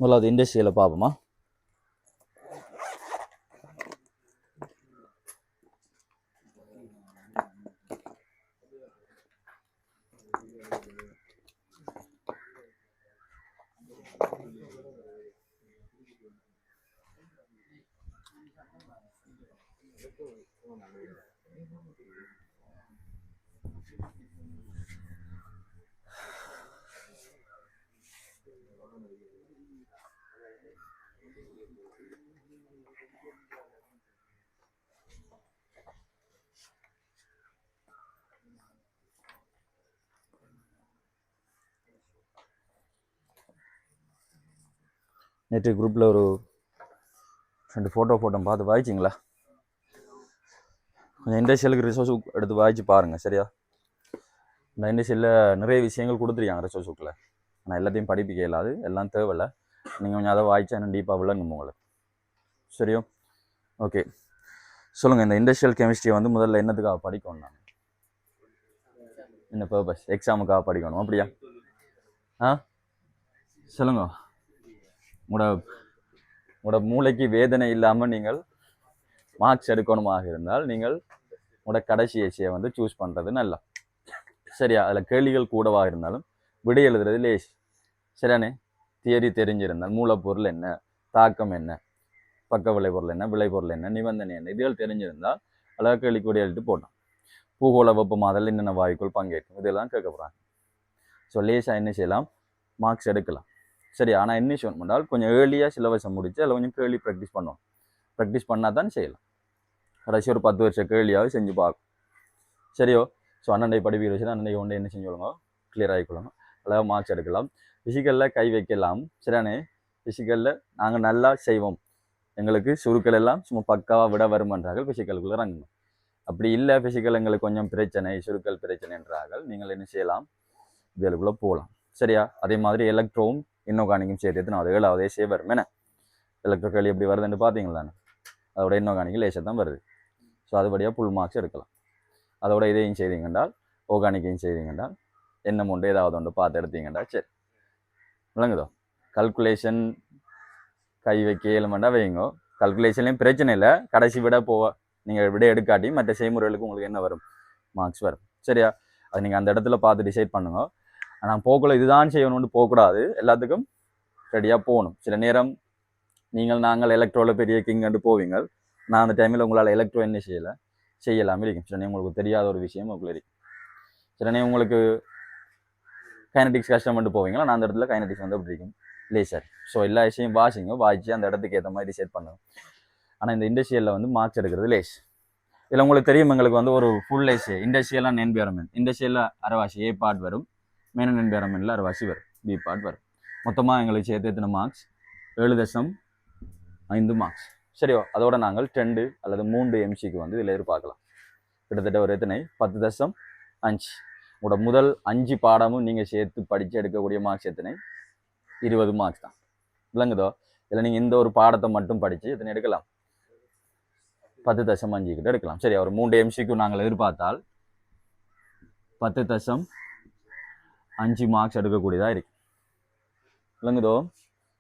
முதலாவது இண்டஸ்ட்ரியில் பார்ப்போமா. நேற்று குரூப்பில் ஒரு 2 ஃபோட்டோ பார்த்து வாய்ச்சிங்களா? கொஞ்சம் இண்டஸ்ட்ரியலுக்கு ரிசோர்ஸ் எடுத்து வாய்ச்சி பாருங்கள் சரியா. இந்த இண்டஸ்ட்ரியில் நிறைய விஷயங்கள் கொடுத்துருக்காங்க ரிசோர்ஸ் புக்கில். ஆனால் எல்லாத்தையும் படிப்பிக்க இயலாது, எல்லாம் தேவையில்லை. நீங்கள் கொஞ்சம் அதை வாய்ச்சா இன்னும் டீப்பாக விளங்கும் உங்களுக்கு சரியோ. ஓகே சொல்லுங்கள், இந்த இண்டஸ்ட்ரியல் கெமிஸ்ட்ரியை வந்து முதல்ல என்னத்துக்காக படிக்கணும்? நான் என்ன பர்பஸ்? எக்ஸாமுக்காக படிக்கணும் அப்படியா? சொல்லுங்க. உங்களோட மூளைக்கு வேதனை இல்லாமல் நீங்கள் மார்க்ஸ் எடுக்கணுமாக இருந்தால் நீங்கள் உங்களோட கடைசி எஸ்ஸையை வந்து சூஸ் பண்ணுறது நல்லா சரியா. அதில் கேள்விகள் கூடவாக இருந்தாலும் விடை எழுதுறது லேஸ் சரியானே. தியரி தெரிஞ்சிருந்தால் மூலப்பொருள் என்ன, தாக்கம் என்ன, பக்க விளைபொருள் என்ன, விளைபொருள் என்ன, நிபந்தனை என்ன, இதுகள் தெரிஞ்சிருந்தால் அழகாக கேள்விக்கு விடை எழுதிட்டு போட்டோம். பூகோள வெப்பமாதல் என்னென்ன வாயுக்கள் பங்கேற்கும் இதெல்லாம் கேட்க போகிறாங்க. ஸோ லேஸாக என்ன செய்யலாம், மார்க்ஸ் எடுக்கலாம் சரி. ஆனால் என்ன ஷோன் பண்ணால் கொஞ்சம் ஏர்லியாக சிலபஸை முடிச்சு அதில் கொஞ்சம் கேள்வி ப்ராக்டிஸ் பண்ணணும். ப்ராக்டிஸ் பண்ணால் தான் செய்யலாம். கடைசி ஒரு 10 வருஷம் கேள்வியாவது செஞ்சு பார்க்கும் சரியோ. ஸோ அண்ணனை படிப்பிக்கிற வச்சு அண்ணனை கொண்டு என்ன செஞ்சுக்கொள்ளுங்க, கிளியர் ஆகிக்கொள்ளுங்க, அழகாக மார்க்ஸ் எடுக்கலாம். ஃபிசிக்கலில் கை வைக்கலாம் சரியானே. ஃபிசிக்கலில் நாங்கள் நல்லா செய்வோம், எங்களுக்கு சுருக்கள் எல்லாம் சும்மா பக்காவாக விட வருமன்றார்கள் ஃபிசிக்கலுக்குள்ளே இறங்கணும். அப்படி இல்லை, ஃபிசிக்கல் எங்களுக்கு கொஞ்சம் பிரச்சனை, சுருக்கல் பிரச்சனை என்றார்கள், நீங்கள் என்ன செய்யலாம், இதுக்குள்ளே போகலாம் சரியா. அதே மாதிரி எலக்ட்ரோவும் இன்ஆர்கானிக்கும் சேர்த்து நான் அது 7ஆவதே வரும் என்ன. எலக்ட்ரோக்கல் எப்படி வருதுன்னு பார்த்தீங்களா? அதோட இன்ஆர்கானிக் லேசாக தான் வருது. ஸோ அதுபடியாக ஃபுல் மார்க்ஸ் எடுக்கலாம். அதோட இதையும் செய்தீங்கன்றால், ஆர்கானிக்கையும் செய்தீங்கன்றால், என்ன ஒன்று ஏதாவது ஒன்று பார்த்து எடுத்தீங்கண்டா சரி விளங்குதோ. கல்குலேஷன் கை வைக்க ஏழுமண்டா வைங்கோ. கல்குலேஷன்லேயும் பிரச்சனை இல்லை, கடைசி விட நீங்கள் விட எடுக்காட்டி மற்ற செய்முறைகளுக்கு உங்களுக்கு என்ன வரும், மார்க்ஸ் வரும் சரியா. அது நீங்கள் அந்த இடத்துல பார்த்து டிசைட் பண்ணுங்க. ஆனால் போக்குள்ள இதுதான் செய்யணும்னு போகக்கூடாது, எல்லாத்துக்கும் ரெடியாக போகணும். சில நேரம் நாங்கள் எலக்ட்ரோவில் பெரிய கிங்கண்டு போவீங்க, நான் அந்த டைமில் உங்களால் எலக்ட்ரோ என்ன செய்யலாம் இருக்கும். சில நேரம் உங்களுக்கு தெரியாத ஒரு விஷயம் உங்களுக்கு இருக்கும். சில நேரம் உங்களுக்கு கைனடிக்ஸ் கஷ்டப்பட்டு போவீங்களா, நான் அந்த இடத்துல கைனடிக்ஸ் வந்து அப்படி இருக்கும் லேசர். ஸோ எல்லா விஷயம் வாய்ச்சி அந்த இடத்துக்கு ஏற்ற மாதிரி டிசைட் பண்ணுங்க. ஆனால் இந்த இண்டஸ்ட்ரியலில் வந்து மார்க்ஸ் எடுக்கிறது லேஸ். இதில் உங்களுக்கு தெரியும், எங்களுக்கு வந்து ஒரு ஃபுல் லேஸ் இண்டஸ்ட்ரியலாக என்விரான்மெண்ட். இண்டஸ்ட்ரியலில் அரைவாசி ஏ பார்ட் வரும், மெயின் என்விரான்மெண்ட்டில் அரைவாசி வரும், பி பார்ட் வரும். மொத்தமாக எங்களுக்கு சேர்த்து எத்தனை மார்க்ஸ்? 7.5 மார்க்ஸ் சரியோ. அதோட நாங்கள் 2 அல்லது 3 எம்சிக்கு வந்து இதில் எதிர்பார்க்கலாம். கிட்டத்தட்ட ஒரு எத்தனை? 10.5. உங்களோட முதல் 5 பாடமும் நீங்கள் சேர்த்து படித்து எடுக்கக்கூடிய மார்க்ஸ் எத்தனை? 20 மார்க்ஸ் தான் விளங்குதோ. இதில் நீங்கள் இந்த ஒரு பாடத்தை மட்டும் படித்து எத்தனை எடுக்கலாம்? 10.5 கிட்ட எடுக்கலாம் சரியா. ஒரு 3 எம்சிக்கு நாங்கள் எதிர்பார்த்தால் 10.5 மார்க்ஸ் எடுக்கக்கூடியதாக இருக்கு விளங்குதோ.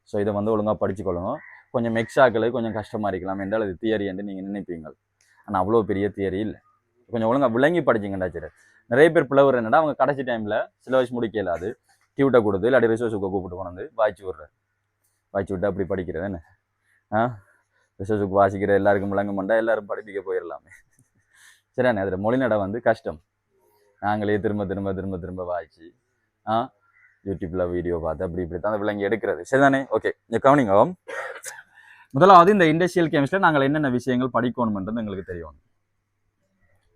ஸோ இதை வந்து ஒழுங்காக படிச்சுக்கொள்ளுங்க. கொஞ்சம் எக்ஸாக்களை கொஞ்சம் கஷ்டமாக இருக்கலாம் என்றால் அது தியரி என்று நீங்கள் நினைப்பீங்க. ஆனால் அவ்வளோ பெரிய தியரி இல்லை, கொஞ்சம் ஒழுங்காக விளங்கி படிச்சிங்கண்டா சரி. நிறைய பேர் பிளவர் என்னடா, அவங்க கடைசி டைமில் சிலபஸ் முடிக்கல, அது டியூட்டை கொடுத்து இல்லாட்டி ரிசோர்ஸுக்கு கூப்பிட்டு கொண்டு வாய்ச்சி விட்டு அப்படி படிக்கிறது என்ன. ரிசோர்ஸுக்கு வாசிக்கிற எல்லாருக்கும் விளங்க மாட்டா, எல்லாரும் படிப்பிக்க போயிடலாமே சரியானே. அதில் மொழிநடை வந்து கஷ்டம், நாங்களே திரும்ப திரும்ப திரும்ப திரும்ப வாய்ச்சி யூடியூப்ல வீடியோ பார்த்து அப்படி இப்படி தான் விளங்கி எடுக்கிறது சரிதானே. ஓகே கவனிங்க. முதலாவது இந்த இண்டஸ்ட்ரியல் கெமிஸ்ட்ரியில் நாங்கள் என்னென்ன விஷயங்கள் படிக்கணும்ன்றது எங்களுக்கு தெரியும்.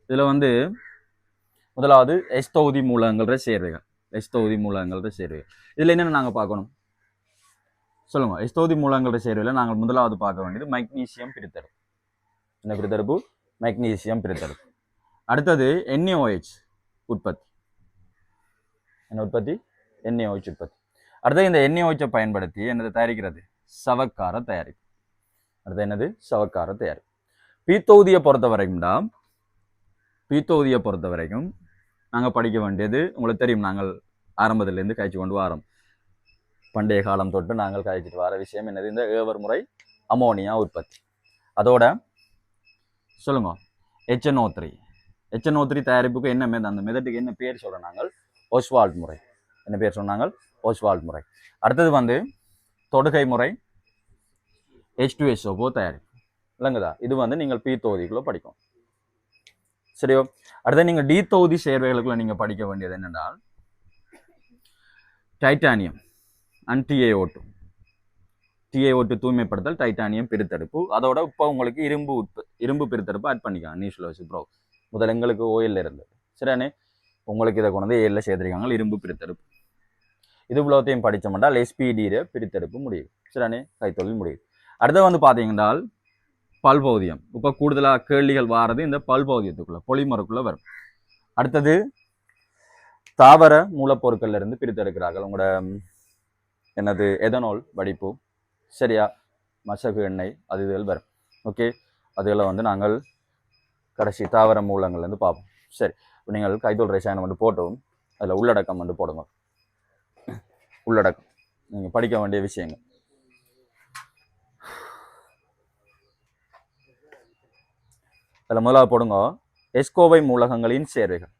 இதில் வந்து முதலாவது எஸ் தொகுதி மூலகங்கள சேர்வைகள். இதில் என்னென்ன நாங்கள் பார்க்கணும் சொல்லுங்க. எஸ் தொகுதி மூலகங்கள சேர்வையில் நாங்கள் முதலாவது பார்க்க வேண்டியது மெக்னீசியம் பிரித்தெடுப்பு. என்ன பிரித்தெடுப்பு? மெக்னீசியம் பிரித்தெடுப்பு. அடுத்தது NaOH உற்பத்தி. என்ன உற்பத்தி? NaOH உற்பத்தி. அடுத்தது இந்த NaOH பயன்படுத்தி என்னது தயாரிக்கிறது? சவக்கார தயாரிப்பு. அடுத்து என்னது? சவக்கார தயாரிப்பு. பீத்தொகுதியை பொறுத்த வரைக்கும் நாங்கள் படிக்க வேண்டியது உங்களுக்கு தெரியும், நாங்கள் ஆரம்பத்திலேருந்து காய்ச்சி கொண்டு வரோம். பண்டைய காலம் தொட்டு நாங்கள் கழிச்சிட்டு வர விஷயம் என்னது இந்த ஏவர் முறை அமோனியா உற்பத்தி. அதோட சொல்லுங்க HNO3 HNO3 தயாரிப்புக்கு என்ன அந்த மெதட்டுக்கு என்ன பேர் சொல்கிறோம் நாங்கள்? ஓஸ்வால்ட் முறை. என்ன பேர் சொன்னாங்க? ஓஸ்வால்ட் முறை. அடுத்தது வந்து தொடுகை முறை H2SO4 தயாரிப்பு இல்லைங்கதா. இது வந்து நீங்கள் பி தொகுதிக்குள்ளே படிக்கும். சரியோ. அடுத்தது நீங்கள் டி தொகுதி சேர்வைகளுக்குள்ள நீங்கள் படிக்க வேண்டியது என்னென்றால் டைட்டானியம் அண்ட் TiO2 தூய்மைப்படுத்தல், டைட்டானியம் பிரித்தெடுப்பு. அதோட இப்போ உங்களுக்கு இரும்பு பிரித்தெடுப்பு ஆட் பண்ணிக்கலாம். நியூஸ்ல வச்சு ப்ரோ முதல் எங்களுக்கு ஓயில் இருந்தது சரியானே, உங்களுக்கு இதை கொண்டு வந்து ஏழில் சேர்த்துருக்காங்க இரும்பு பிரித்தெடுப்பு. இது இவ்வளோத்தையும் படித்த மாட்டால் SPD பிரித்தெடுப்பு முடியும் சரியானே, கைத்தொழில் முடியும். அடுத்து வந்து பார்த்தீங்கன்னா பல்பௌதியம். இப்போ கூடுதலாக கேள்விகள் வாரது இந்த பல்பௌதியத்துக்குள்ள பொலிமருக்குள்ள வரும். அடுத்தது தாவர மூலப்பொருட்கள்ல இருந்து பிரித்தெடுக்கிறார்கள். உங்களோட என்னது எதனால் வடிப்பு சரியா, மசகு எண்ணெய் அது இதுகள் வரும். ஓகே, அதுகளை வந்து நாங்கள் கடைசி தாவர மூலங்கள்லேருந்து பார்ப்போம். சரி, நீங்கள் கைத்தொழில் ரசாயனம் வந்து போட்டோம், அதில் உள்ளடக்கம் வந்து போடுங்க. உள்ளடக்கம் நீங்கள் படிக்க வேண்டிய விஷயங்கள். அதில் முதலாவது போடுங்க எஸ்கோவை மூலகங்களின் சேர்வைகள்.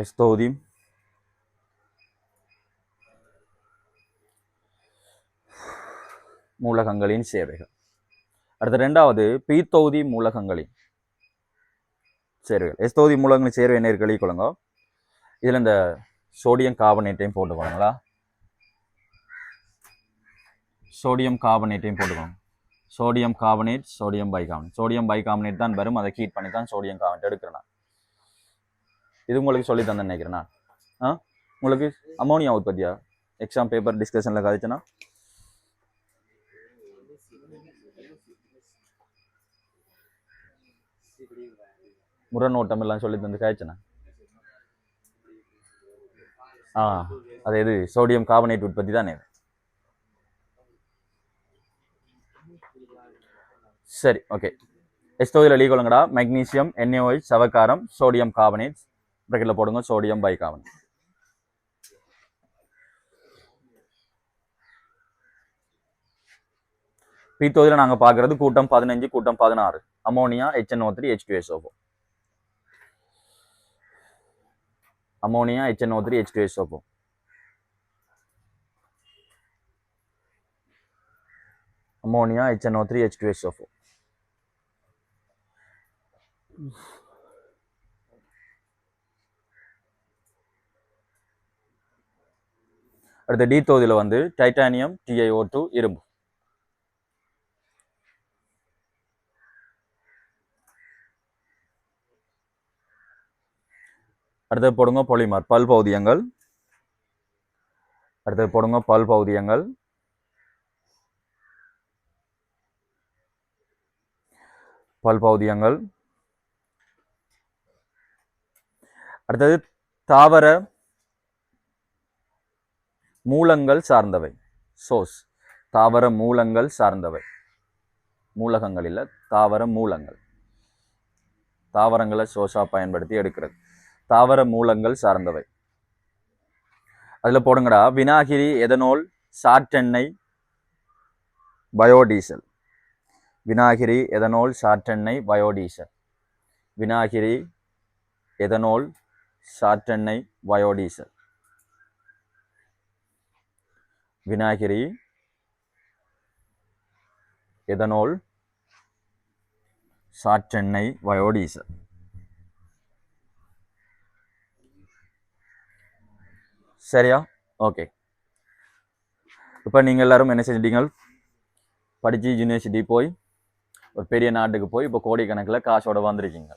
எஸ்தோதி மூலகங்களின் சேர்வைகள். அடுத்த ரெண்டாவது பீத்தோதி மூலகங்களின் சேர்வைகள். எஸ்தோதி மூலகங்களின் சேர்வை என்ன கழுவி கொள்ளுங்க. இதில் இந்த சோடியம் கார்பனேட்டையும் போட்டுக்கோங்களா, சோடியம் கார்பனேட்டையும் போட்டுக்கோங்க. Sodium carbonate, sodium bicarbonate. Sodium bicarbonate தான் வரும், அதை ஹீட் பண்ணி தான் சோடியம் கார்பனேட் எடுக்கிறேன். இது உங்களுக்கு சொல்லி தந்தேன் நினைக்கிறேன். உங்களுக்கு அமோனியா உற்பத்தியா எக்ஸாம் பேப்பர் டிஸ்கஷனில் கழிச்சுன்னா முரணோட்டம் எல்லாம் சொல்லி தந்து காய்ச்சனா? அது எது? சோடியம் கார்பனேட் உற்பத்தி தானே. சரி, ஓகே. எஸ்தோதில் எழுதிக்கொள்ளுங்கடா. மெக்னீசியம், NaOH, சவக்காரம், சோடியம் கார்பனேட் பிரக்கெட்டில் போடுங்க, சோடியம் பைகார்பனேட். பீத்தோதில் நாங்கள் பார்க்கறது கூட்டம் 15, கூட்டம் 16 ammonia, HNO3, H2SO4. Ammonia, HNO3, H2SO4. Ammonia, HNO3, H2SO4. அடுத்த டி தொகுதியில் வந்து டைட்டானியம், TiO2, இரும்பு. அடுத்தது போடுங்க பொலிமர், பல்பௌதியங்கள். அடுத்தது போடுங்க பல்பௌதியங்கள். பல்பௌதியங்கள். அடுத்தது தாவர மூலங்கள் சார்ந்தவை, சோர்ஸ். தாவர மூலங்கள் சார்ந்தவை, மூலகங்கள் இல்ல, தாவர மூலங்கள். தாவரங்களை சோர்ஸா பயன்படுத்தி எடுக்கிறது. தாவர மூலங்கள் சார்ந்தவை. அதுல போடுங்கடா வினாகிரி, எதனோல், சாற்றெண்ணெய், பயோடீசல். வினாகிரி, எதனோல், சாற்றெண்ணெய், பயோடீசல். வினாகிரி, எதனோல், சாற்றெண்ணெய், பயோடீசல். வினாகிரி, எதனோல், சாற்றெண்ணெய், பயோடீசல். சரியா? ஓகே. இப்போ நீங்கள் எல்லாரும் என்ன செஞ்சிட்டீங்க? படித்து யூனிவர்சிட்டி போய் ஒரு பெரிய நாட்டுக்கு போய் இப்போ கோடிக்கணக்கில் காசோட வந்திருக்கீங்க.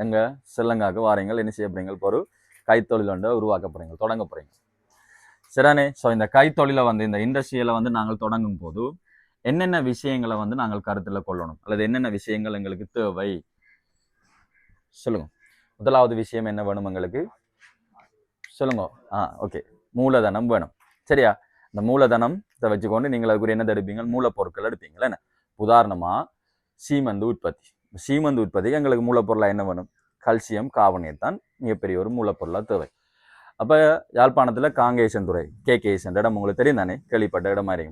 எங்கள் ஸ்ரீலங்காவுக்கு வாரீங்கள். என்ன செய்ய போறீங்க? இப்போ ஒரு கைத்தொழில் ஒன்றை உருவாக்க போறீங்க, தொடங்க போறீங்க. சரிதானே? ஸோ இந்த கைத்தொழிலை வந்து இந்த இண்டஸ்ட்ரியில வந்து நாங்கள் தொடங்கும் போது என்னென்ன விஷயங்களை வந்து நாங்கள் கருத்தில் கொள்ளணும், அல்லது என்னென்ன விஷயங்கள் எங்களுக்கு தேவை சொல்லுங்க. முதலாவது விஷயம் என்ன வேணும் எங்களுக்கு? சொல்லுங்க. ஓகே, மூலதனம் வேணும். சரியா? இந்த மூலதனத்தை வச்சுக்கொண்டு நீங்கள் அதுக்குரிய என்ன எடுப்பீங்க? மூலப்பொருட்கள் எடுப்பீங்களா? என்ன உதாரணமா சீமெந்து உற்பத்தி. சீமந்து உற்பத்திக்கு எங்களுக்கு மூலப்பொருளாக என்ன வேணும்? கல்சியம் கார்பனேட் தான் மிகப்பெரிய ஒரு மூலப்பொருளாக தேவை. அப்போ யாழ்ப்பாணத்தில் காங்கேசன் துறை கேகேஎஸ் இடம் உங்களுக்கு தெரியும் தானே, கேள்விப்பட்ட இடம் மாதிரி.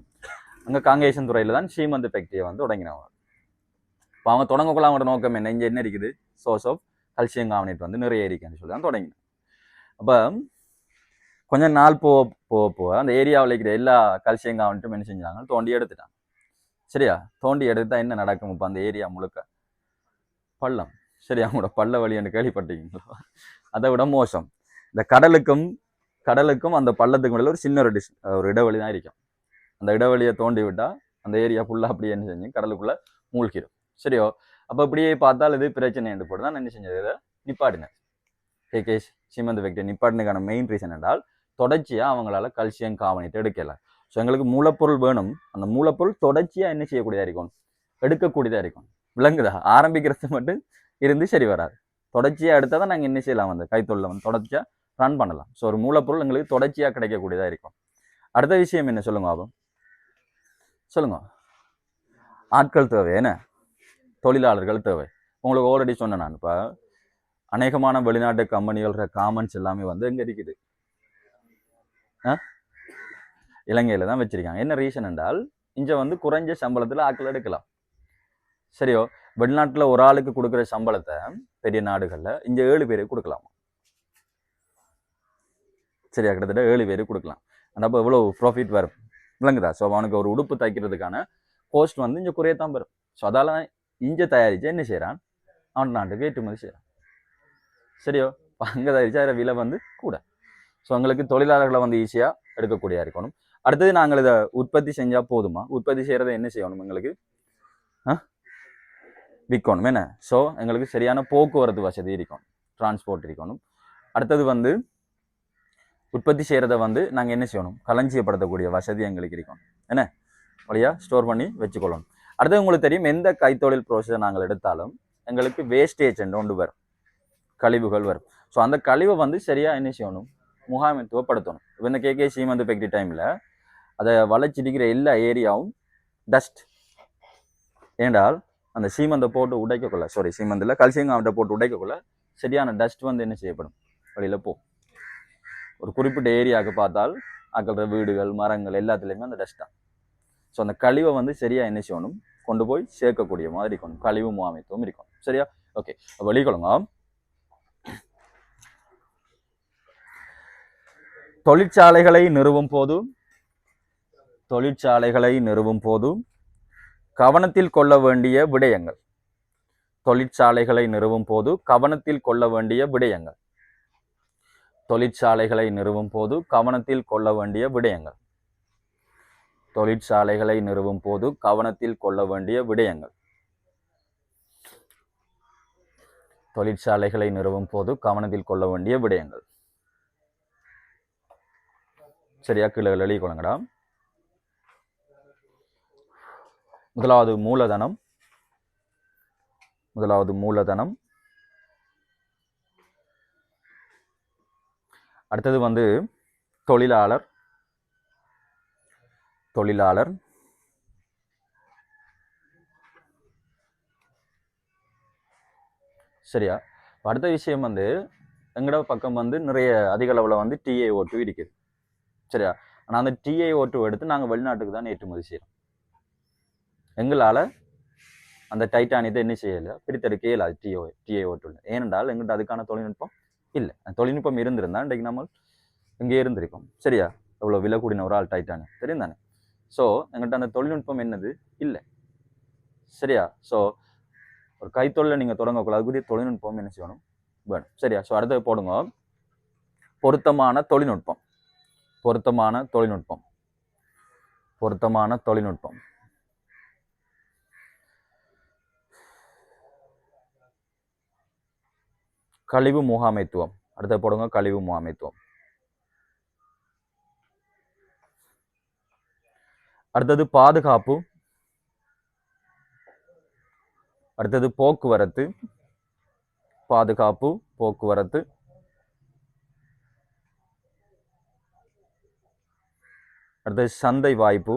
அங்கே காங்கேசன் துறையில் தான் சீமந்து ஃபேக்டரியை வந்து தொடங்கினவங்க. இப்போ அவங்க தொடங்கக்குள்ள அவங்களோட நோக்கம் என்ன? இங்கே என்ன இருக்குது? சோர்ஸ் ஆஃப் கல்சியம் கார்பனேட் வந்து நிறைய இருக்குன்னு சொல்லி தான் தொடங்கினேன். அப்போ கொஞ்சம் நாள் போக அந்த ஏரியாவில் இருக்கிற எல்லா கல்சியம் கார்பனேட்டும் என்ன செஞ்சாங்க? தோண்டி எடுத்துட்டாங்க. சரியா? தோண்டி எடுத்தால் என்ன நடக்கும்? இப்போ அந்த ஏரியா முழுக்க பள்ளம். சரி, அவங்களோட பள்ள வழி என்று கேள்விப்பட்டீங்களா? அதை விட மோசம். இந்த கடலுக்கும் அந்த பள்ளத்துக்கு மேலே ஒரு சின்ன ஒரு இடைவெளி தான் இருக்கும். அந்த இடைவெளியை தோண்டி விட்டால் அந்த ஏரியா ஃபுல்லாக அப்படியே என்ன செஞ்சு கடலுக்குள்ளே மூழ்கிடும். சரியோ? அப்போ அப்படியே பார்த்தால் இது பிரச்சனை என்று போட்டு தான் என்ன செஞ்சது? இதை நிப்பாட்டினேன். கேகேஎஸ் சீமந்து ஃபேக்டரி நிப்பாட்டினுக்கான மெயின் ரீசன் என்றால் தொடர்ச்சியாக அவங்களால கல்சியம் கார்பனேட் எடுக்கல. ஸோ எங்களுக்கு மூலப்பொருள் வேணும். அந்த மூலப்பொருள் தொடர்ச்சியாக என்ன செய்யக்கூடியதாக இருக்கும்? எடுக்கக்கூடியதாக இருக்கும். விளங்குதா? ஆரம்பிக்கிறது மட்டும் இருந்து சரி வராது. தொடர்ச்சியாக எடுத்தால் தான் நாங்கள் என்ன செய்யலாம்? அந்த கைத்தொழில் வந்து தொடர்ச்சியாக ரன் பண்ணலாம். ஸோ ஒரு மூலப்பொருள் எங்களுக்கு தொடர்ச்சியாக கிடைக்கக்கூடியதாக இருக்கும். அடுத்த விஷயம் என்ன சொல்லுங்க ஆகும்? சொல்லுங்க. ஆட்கள் தேவை, என்ன தொழிலாளர்கள் தேவை. உங்களுக்கு ஆல்ரெடி சொன்னேன் நான். இப்போ அநேகமான வெளிநாட்டு கம்பெனிகளோட காமன்ஸ் எல்லாமே வந்து எங்கே இருக்குது? இலங்கையில் தான் வச்சிருக்காங்க. என்ன ரீசன் என்றால் இங்கே வந்து குறைஞ்ச சம்பளத்தில் ஆட்கள் எடுக்கலாம். சரியோ? வெளிநாட்டில் ஒரு ஆளுக்கு கொடுக்குற சம்பளத்தை பெரிய நாடுகளில் இங்கே 7 பேருக்கு கொடுக்கலாமா? சரியா? கிட்டத்தட்ட 7 பேருக்கு கொடுக்கலாம். ஆனால் அப்போ எவ்வளோ ப்ராஃபிட் வரும்? விளங்குதா? ஸோ அவனுக்கு ஒரு உடுப்பு தைக்கிறதுக்கான கோஸ்ட் வந்து இங்கே குறையத்தான் வரும். ஸோ அதால் இங்கே தயாரித்து என்ன செய்கிறான்? அவன் நாட்டுக்கு ஏற்றுமதி செய்கிறான். சரியோ? அங்கே தயாரித்தா அதில் விலை வந்து கூட. ஸோ எங்களுக்கு தொழிலாளர்களை வந்து ஈஸியாக எடுக்கக்கூடியதாக இருக்கணும். அடுத்தது நாங்கள் இதை உற்பத்தி செஞ்சால் போதுமா? உற்பத்தி செய்கிறத என்ன செய்யணும்? எங்களுக்கு விற்கணும், என்ன? ஸோ எங்களுக்கு சரியான போக்குவரத்து வசதி இருக்கணும், டிரான்ஸ்போர்ட் இருக்கணும். அடுத்தது வந்து உற்பத்தி செய்கிறத வந்து நாங்கள் என்ன செய்யணும்? களஞ்சியப்படுத்தக்கூடிய வசதி எங்களுக்கு இருக்கணும், என்ன? வழியாக ஸ்டோர் பண்ணி வச்சுக்கொள்ளணும். அடுத்தது உங்களுக்கு தெரியும், எந்த கைத்தொழில் ப்ரோசஸை நாங்கள் எடுத்தாலும் எங்களுக்கு வேஸ்டேஜ் ஒன்று வரும், கழிவுகள் வரும். ஸோ அந்த கழிவை வந்து சரியாக என்ன செய்யணும்? முகாமைத்துவப்படுத்தணும். இப்போ இந்த கேகே சீமந்து ஃபேக்டரி டைமில் அதை வளைச்சிடிக்கிற எல்லா ஏரியாவும் டஸ்ட். ஏண்டால் அந்த சீமந்தை போட்டு உடைக்கக்குள்ள, சீமந்தில் கல்சியம் கார்பனேட்டை போட்டு உடைக்கக்குள்ள சரியான டஸ்ட் வந்து என்ன செய்யப்படும்? வெளியில் போ. ஒரு குறிப்பிட்ட ஏரியாவுக்கு பார்த்தால் அக்கல்ற வீடுகள், மரங்கள் எல்லாத்துலேயுமே அந்த டஸ்ட் தான். ஸோ அந்த கழிவை வந்து சரியாக என்ன செய்யணும்? கொண்டு போய் சேர்க்கக்கூடிய மாதிரி இருக்கணும். கழிவு முகாமைத்துவம் இருக்கணும். சரியா? ஓகே, வெளிக்கொள்ளுங்க. தொழிற்சாலைகளை நிறுவும் போது கவனத்தில் கொள்ள வேண்டிய விடயங்கள். தொழிற்சாலைகளை நிறுவும் போது கவனத்தில் கொள்ள வேண்டிய விடயங்கள். தொழிற்சாலைகளை நிறுவும் போது கவனத்தில் கொள்ள வேண்டிய விடயங்கள். தொழிற்சாலைகளை நிறுவும் போது கவனத்தில் கொள்ள வேண்டிய விடயங்கள். தொழிற்சாலைகளை நிறுவும் போது கவனத்தில் கொள்ள வேண்டிய விடயங்கள். சரியா? கீழே எழுதி கொள்ளுங்கடா. முதலாவது மூலதனம். அடுத்தது வந்து தொழிலாளர். சரியா? அடுத்த விஷயம் வந்து எங்கட பக்கம் வந்து நிறைய அதிக அளவில் வந்து TiO2 இருக்குது. சரியா? ஆனால் அந்த TiO2 எடுத்து நாங்கள் வெளிநாட்டுக்கு தான் ஏற்றுமதி செய்கிறோம். எங்களால் அந்த டைட்டானியத்தை என்ன செய்யலை? பிரித்தெடுக்க இயலாது TiO2. ஏனென்றால் எங்கள்கிட்ட அதுக்கான தொழில்நுட்பம் இல்லை. அந்த தொழில்நுட்பம் இருந்திருந்தால் இன்றைக்கு நம்ம இங்கே இருந்திருக்கோம். சரியா? எவ்வளோ விலை கூடின ஒரு ஆள் டைட்டானியம் தெரியும் தானே? ஸோ எங்கள்கிட்ட அந்த தொழில்நுட்பம் என்னது இல்லை. சரியா? ஸோ ஒரு கைத்தொழிலை நீங்கள் தொடங்கக்கூடாது, அதுக்குரிய தொழில்நுட்பம் என்ன செய்யணும்? வேணும். சரியா? ஸோ அடுத்தது போடுங்க, பொருத்தமான தொழில்நுட்பம். கழிவு முகாமைத்துவம். அடுத்தது போடுங்க, கழிவு முகாமைத்துவம். அடுத்தது பாதுகாப்பு. அடுத்தது போக்குவரத்து. அடுத்தது சந்தை வாய்ப்பு.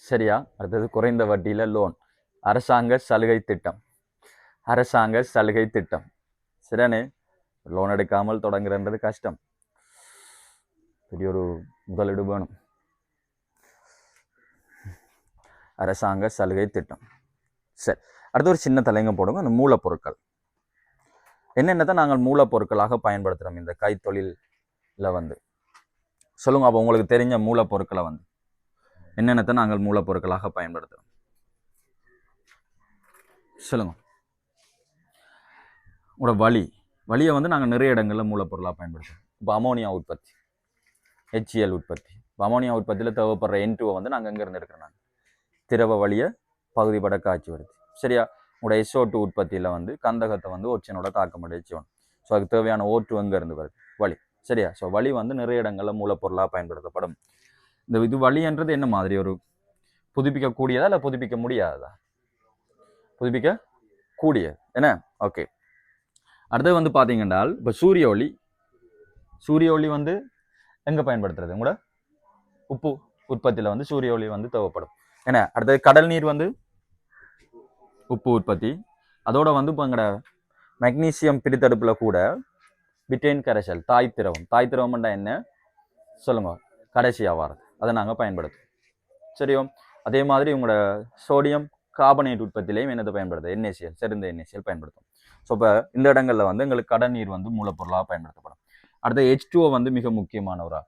சரியா? அடுத்தது குறைந்த வட்டியில லோன். அரசாங்க சலுகை திட்டம். அரசாங்க சலுகை திட்டம். சரியானே? லோன் எடுக்காமல் தொடங்குறது கஷ்டம். பெரிய ஒரு முதலீடு வேணும். அரசாங்க சலுகை திட்டம். சரி, அடுத்த ஒரு சின்ன தலைங்க போடுங்க. அந்த மூலப்பொருட்கள் என்னென்னதான் நாங்கள் மூலப்பொருட்களாக பயன்படுத்துகிறோம் இந்த கைத்தொழிலில் வந்து சொல்லுங்க. அப்போ உங்களுக்கு தெரிஞ்ச மூலப்பொருட்களை வந்து என்னென்னத்தை நாங்கள் மூலப்பொருட்களாக பயன்படுத்துகிறோம் சொல்லுங்க. உங்களோட வழியை வந்து நாங்கள் நிறைய இடங்களில் மூலப்பொருளாக பயன்படுத்துகிறோம். இப்போ அமோனியா உற்பத்தி, HCl உற்பத்தி. இப்போ அமோனியா உற்பத்தியில் தேவைப்படுற N2 வந்து நாங்கள் எங்கேருந்து எடுக்கிறோம்? திரவ வழியை பகுதிப்பட காட்சி வருது. சரியா? உங்களோட SO2 உற்பத்தியில் வந்து கந்தகத்தை வந்து ஒட்சியனோட தாக்கமடைச்சு. ஸோ அதுக்கு தேவையான O2 எங்கேருந்து வருது? வழி. சரியா? ஸோ வழி வந்து நிறைய இடங்களில் மூலப்பொருளாக பயன்படுத்தப்படும். இது வழின்றது என்ன மாதிரி ஒரு புதுப்பிக்கக்கூடியதா இல்லை புதுப்பிக்க முடியாததா? புதுப்பிக்க கூடியது என்ன? ஓகே. அடுத்தது வந்து பார்த்தீங்கன்னா இப்போ சூரிய ஒளி வந்து எங்கே பயன்படுத்துறது? உங்களோட உப்பு உற்பத்தியில் வந்து சூரிய ஒளி வந்து தேவைப்படும். என்ன? அடுத்தது கடல் நீர் வந்து உப்பு உற்பத்தி. அதோட வந்து இப்போ எங்கட மெக்னீசியம் பிரித்தடுப்பில் கூட பிட்டைன் கரைசல் தாய் திரவம்னா என்ன சொல்லுங்க? கடைசியாக வாரது அதை நாங்கள் பயன்படுத்துவோம். சரியோ? அதே மாதிரி உங்களோட சோடியம் கார்பனேட் உற்பத்திலையும் என்னத்தை பயன்படுத்தும்? NaCl, செறிந்த NaCl பயன்படுத்தும். ஸோ இப்போ இந்த இடங்களில் வந்து எங்களுக்கு கடல் நீர் வந்து மூலப்பொருளாக பயன்படுத்தப்படும். அடுத்த H2O வந்து மிக முக்கியமானவரா.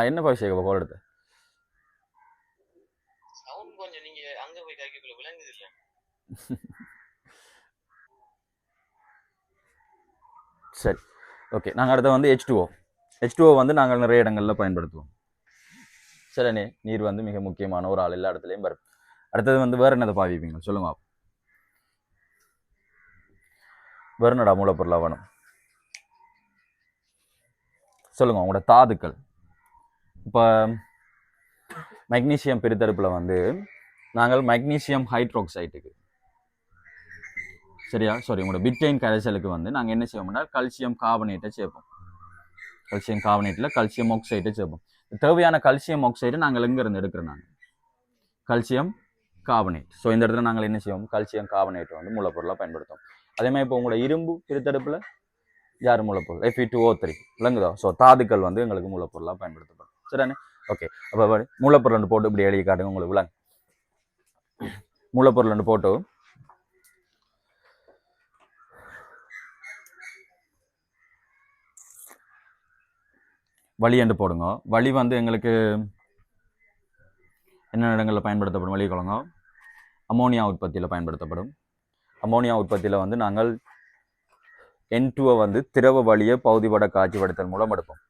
என்ன பரிசு கோல் எடுத்து சரி, ஓகே. நாங்கள் அடுத்த வந்து H2O வந்து நாங்கள் நிறைய இடங்களில் பயன்படுத்துவோம். சரிண்ணே, நீர் வந்து மிக முக்கியமான ஒரு ஆள், எல்லா இடத்துலையும் வரும். அடுத்தது வந்து வேற என்னதை பாவிப்பீங்க சொல்லுங்க. வேற என்னடா மூலப்பொருளாக வேணும் சொல்லுங்க. உங்களோட தாதுக்கள். இப்போ மெக்னீசியம் பிரித்தடுப்பில் வந்து நாங்கள் மெக்னீசியம் ஹைட்ரோக்சைட்டுக்கு சரியா உங்களோட பிட்டைன் கரைசலுக்கு வந்து நாங்கள் என்ன செய்வோம்னா கல்சியம் கார்பனேட்டை சேர்ப்போம். கல்சியம் கார்பனேட்டில் கல்சியம் ஆக்சைடை சேர்ப்போம். தேவையான கல்சியம் ஆக்சைடு நாங்கள் எங்கேருந்து எடுக்கிறோம்? நாங்கள் கல்சியம் கார்பனேட். ஸோ இந்த இடத்துல நாங்கள் என்ன செய்வோம்? கல்சியம் கார்பனேட் வந்து மூலப்பொருளாக பயன்படுத்துவோம். அதே மாதிரி இப்போ உங்களோட இரும்பு பிரித்தடுப்பில் யார் மூலப்பொருள்? Fe2O3 விளங்குதோ? ஸோ தாதுக்கள் வந்து எங்களுக்கு மூலப்பொருளாக பயன்படுத்தப்படும். சரிதானே? ஓகே. அப்போ மூலப்பொருள் போட்டு இப்படி எழுதி காட்டுங்க உங்களுக்கு விளங்கு. மூலப்பொருள் போட்டு வழி என்று போடுங்க. வழி வந்து எங்களுக்கு என்ன இடங்களில் பயன்படுத்தப்படும்? வழி கொள்ளுங்க. அமோனியா உற்பத்தியில் பயன்படுத்தப்படும். அமோனியா உற்பத்தியில் வந்து நாங்கள் N2 வந்து திரவ வழியை பகுதிப்பட காட்சிப்படுத்தல் மூலம் எடுப்போம்.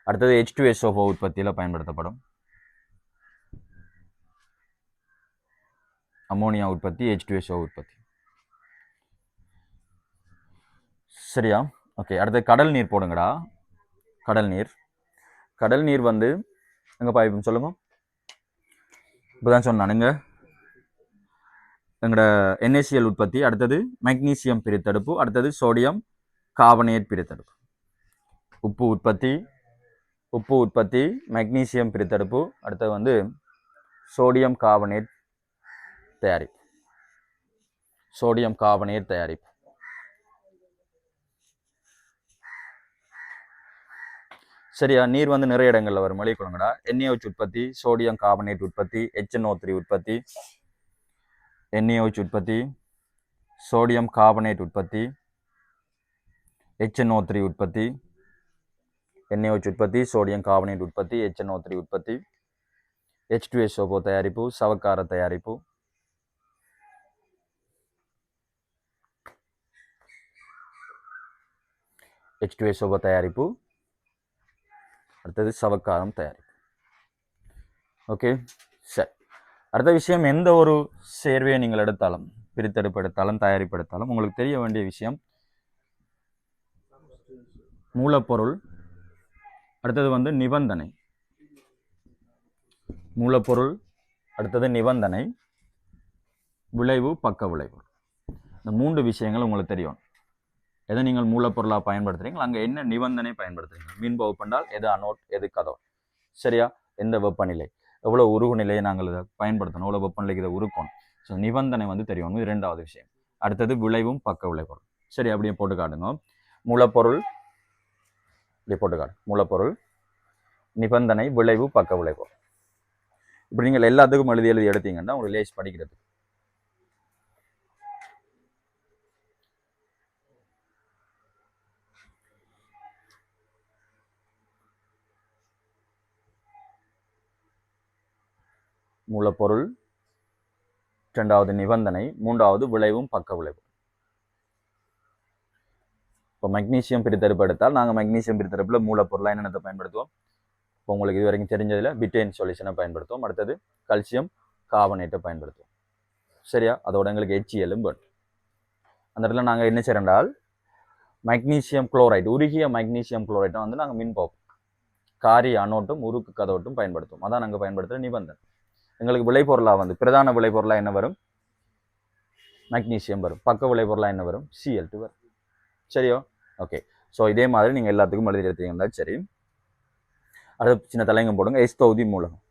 அடுத்தது H2SO4 உற்பத்தியில் பயன்படுத்தப்படும். அமோனியா உற்பத்தி, H2SO உற்பத்தி. சரியா? ஓகே. அடுத்து கடல் நீர் போடுங்கடா. கடல் நீர் வந்து எங்க பாய்ப்போம் சொல்லுங்க. இப்போதான் சொன்னானுங்க எங்களோட NaCl உற்பத்தி, அடுத்தது மெக்னீசியம் பிரித்தடுப்பு, அடுத்தது சோடியம் கார்பனேட் பிரித்தடுப்பு. உப்பு உற்பத்தி மெக்னீசியம் பிரித்தடுப்பு, அடுத்தது வந்து சோடியம் கார்பனேட் தயாரிப்பு. சரியா? நீர் வந்து நிறைய இடங்கள்ல வரும். மொழி கொள்ளுங்கடா. NaOH உற்பத்தி, சோடியம் கார்பனேட் உற்பத்தி, HNO3 உற்பத்தி, NaOH உற்பத்தி, சோடியம் கார்பனேட் உற்பத்தி, HNO3 உற்பத்தி, NaOH உற்பத்தி, சோடியம் கார்பனேட் உற்பத்தி, HNO3 உற்பத்தி, H2SO4 தயாரிப்பு, சவக்கார தயாரிப்பு, H2SO4 தயாரிப்பு, அடுத்தது சவக்காரம் தயாரிப்பு. ஓகே, சரி. அடுத்த விஷயம், எந்த ஒரு சேர்வையை நீங்கள் எடுத்தாலும், பிரித்தெடுப்பு எடுத்தாலும், தயாரிப்பு எடுத்தாலும், உங்களுக்கு தெரிய வேண்டிய விஷயம் மூலப்பொருள் அடுத்தது வந்து நிபந்தனை, மூலப்பொருள், அடுத்தது நிபந்தனை, விளைவு, பக்க விளைவு. இந்த 3 விஷயங்கள் உங்களுக்கு தெரியும். எதை நீங்கள் மூலப்பொருளாக பயன்படுத்துறீங்களோ அங்கே என்ன நிபந்தனை பயன்படுத்துறீங்க. மின் பகுப்பண்டால் எது அனோட், எது கதோட், சரியா? எந்த வெப்பநிலை, எவ்வளோ உருகு நிலையை நாங்கள் இதை பயன்படுத்தணும், எவ்வளோ வெப்பநிலைக்கு இதை உருக்கணும். ஸோ நிபந்தனை வந்து தெரியும். இது 2வது விஷயம். அடுத்தது விளைவும் பக்க விளைபொருள். சரி, அப்படியே போட்டு காட்டுங்க. மூலப்பொருள் இப்படி போட்டு காட்டு. மூலப்பொருள், நிபந்தனை, விளைவு, பக்க விளைபொருள். இப்படி நீங்கள் எல்லாத்துக்கும் எழுதி எடுத்தீங்கன்னா உங்களுக்கு லேஸ் படிக்கிறது. மூலப்பொருள், 2வது நிபந்தனை, 3வது விளைவும் பக்க விளைவு. இப்போ மெக்னீசியம் பிரித்தெடுப்பு எடுத்தால் நாங்கள் மெக்னீசியம் பிரித்தெடுப்பில் மூலப்பொருளாக என்னென்னத்தை பயன்படுத்துவோம்? இப்போ உங்களுக்கு இது வரைக்கும் தெரிஞ்சதில் பிட்டேன் சொல்யூஷனை பயன்படுத்துவோம். அடுத்தது கல்சியம் கார்பனேட்டை பயன்படுத்துவோம். சரியா? அதோட எங்களுக்கு HCl வேணும். அந்த இடத்துல நாங்கள் என்ன செய்யறோம்னால் மெக்னீசியம் குளோரைடு, உருகிய மெக்னீசியம் குளோரைட்டை வந்து நாங்கள் மின் பார்ப்போம். காரி அனோட்டும் உருக்கு கதோட்டும் பயன்படுத்துவோம். அதான் நாங்கள் பயன்படுத்துகிற நிபந்தனை. எங்களுக்கு விளைபொருளாக வந்து பிரதான விளைபொருளாக என்ன வரும்? மெக்னீசியம் வரும். பக்க விளைபொருளாக என்ன வரும்? Cl2 வரும். சரியோ? ஓகே. ஸோ இதே மாதிரி நீங்கள் எல்லாத்துக்கும் எழுதி எடுத்தீங்கன்னா சரி. அடுத்து சின்ன தலைங்கம் போடுங்க. எஸ்தௌதி மூலகம்,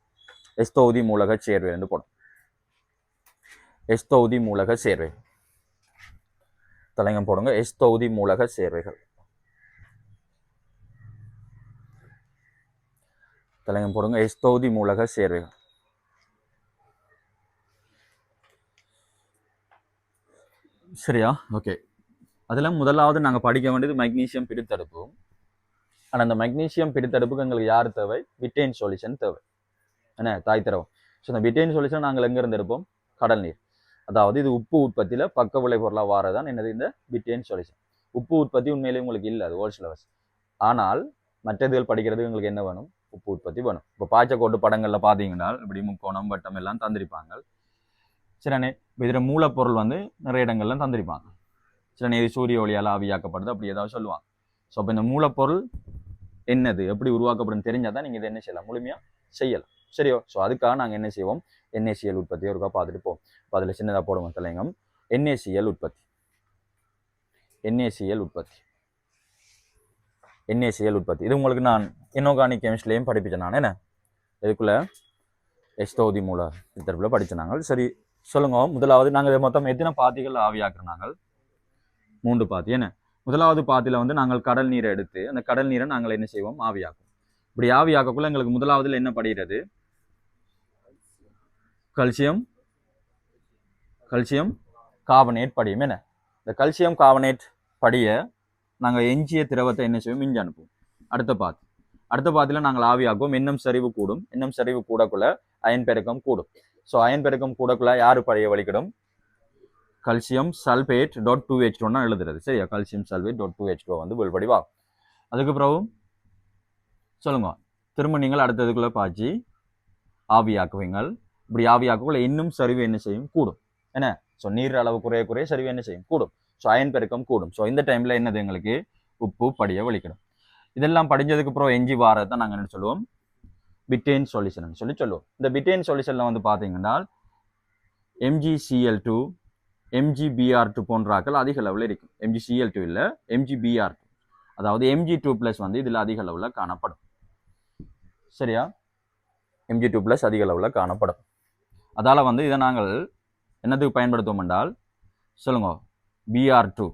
எஸ்தௌதி மூலக சேர்வை என்று போடும். எஸ்தௌதி மூலக சேர்வை தலைங்கம் போடுங்க. எஸ்தௌதி மூலக சேர்வைகள் தலைங்கம் போடுங்க. எஸ்தௌதி மூலக சேர்வைகள். சரியா? ஓகே. அதில் முதலாவது நாங்கள் படிக்க வேண்டியது மெக்னீசியம் பிரித்தெடுப்பு. ஆனால் அந்த மெக்னீசியம் பிரித்தெடுப்புக்கு எங்களுக்கு யார் தேவை? பிட்டேன் சொல்யூஷன் தேவை. என்ன? தாய் திரவம். ஸோ இந்த பிட்டேன் சொல்யூஷன் நாங்கள் எங்கேருந்து எடுப்போம்? கடல் நீர். அதாவது இது உப்பு உற்பத்தியில் பக்க விளைபொருளாக வாரதான் என்னது? இந்த பிட்டேன் சொல்யூஷன். உப்பு உற்பத்தி உண்மையிலேயே உங்களுக்கு இல்லை, அது ஓல்ட் சிலபஸ். ஆனால் மற்றதுகள் படிக்கிறதுக்கு எங்களுக்கு என்ன வேணும்? உப்பு உற்பத்தி வேணும். இப்போ பாய்ச்சக்கோட்டு படங்களில் பார்த்தீங்கன்னா இப்படி முக்கோணம் வட்டம் எல்லாம் தந்திருப்பாங்க. சில இதில் மூலப்பொருள் வந்து நிறைய இடங்கள்லாம் தந்திருப்பாங்க. சில நேரம் சூரிய ஒளியால் ஆவியாக்கப்படுது, அப்படி ஏதாவது சொல்லுவாங்க. ஸோ அப்போ இந்த மூலப்பொருள் என்னது, எப்படி உருவாக்கப்படுன்னு தெரிஞ்சால் தான் நீங்கள் இதை என்ன செய்யலாம்? முழுமையாக செய்யலாம். சரியோ? ஸோ அதுக்காக நாங்கள் என்ன செய்வோம்? NaCl உற்பத்தி ஒருக்கா பார்த்துட்டு போவோம். இப்போ அதில் சின்னதாக போடுவோம் தலைங்கம். NaCl உற்பத்தி, NaCl உற்பத்தி, NaCl உற்பத்தி. இது உங்களுக்கு நான் இன்ஆர்கானிக் கெமிஸ்ட்ரிலையும் படிப்பிச்சேன். நான் என்ன இதுக்குள்ள எஸ்தௌதி மூல தரப்பில் படித்தேன் நாங்கள். சரி, சொல்லுங்க. முதலாவது நாங்கள் மொத்தம் எத்தனை பாத்திகள் ஆவியாக்குறாங்க? 3 பாத்தி. என்ன? முதலாவது பாத்தியில் வந்து நாங்கள் கடல் நீரை எடுத்து அந்த கடல் நீரை நாங்கள் என்ன செய்வோம்? ஆவியாக்கும். இப்படி ஆவியாக்கக்குள்ள எங்களுக்கு முதலாவதுல என்ன படிகிறது? கல்சியம் கார்பனேட் படியும். என்ன? இந்த கல்சியம் கார்பனேட் படிய நாங்கள் எஞ்சிய திரவத்தை என்ன செய்வோம்? மிஞ்சி அனுப்புவோம். அடுத்த பாத்தியில் நாங்கள் ஆவியாக்குவோம். இன்னும் சரிவு கூடும். இன்னும் சரிவு கூடக்குள்ள அயன் பெருக்கம் கூடும். ஸோ அயன் பெருக்கம் கூடக்குள்ள யாரு படிய வலிக்கிடும்? கல்சியம் சல்பேட் டாட் 2H2 எழுதுறது. சரியா? கல்சியம் சல்பேட் டாட் 2H2 வந்து வெளிப்படிவா. அதுக்கு பிறகு சொல்லுங்க, திரும்ப நீங்கள் அடுத்ததுக்குள்ள பாய்ச்சி ஆவியாக்குவீங்கள். இப்படி ஆவியாக்குள்ள இன்னும் சரிவு என்ன செய்யும்? கூடும். என்ன? ஸோ நீர் அளவு குறைய சரிவு என்ன செய்யும்? கூடும். ஸோ அயன் பெருக்கம் கூடும். ஸோ இந்த டைம்ல என்னது? எங்களுக்கு உப்பு படிய வலிக்கணும். இதெல்லாம் படிஞ்சதுக்கு அப்புறம் எஞ்சி வாரதான் நாங்கள் என்ன சொல்லுவோம்? பிட்டேன் சொல்யூஷன் சொல்லுவோம். இந்த பிட்டேன் சொல்யூஷன்ல வந்து பார்த்தீங்கன்னா MgCl2, MgBr2 போன்றாக்கள் அதிக அளவில் இருக்கும். MgCl2 இல்லை, MgBr2, அதாவது Mg2+ வந்து இதில் அதிக அளவில் காணப்படும். சரியா? Mg2+ அதிக அளவில் காணப்படும். அதால் வந்து இதை நாங்கள் என்னத்துக்கு பயன்படுத்துவோம் என்றால் சொல்லுங்க, Br2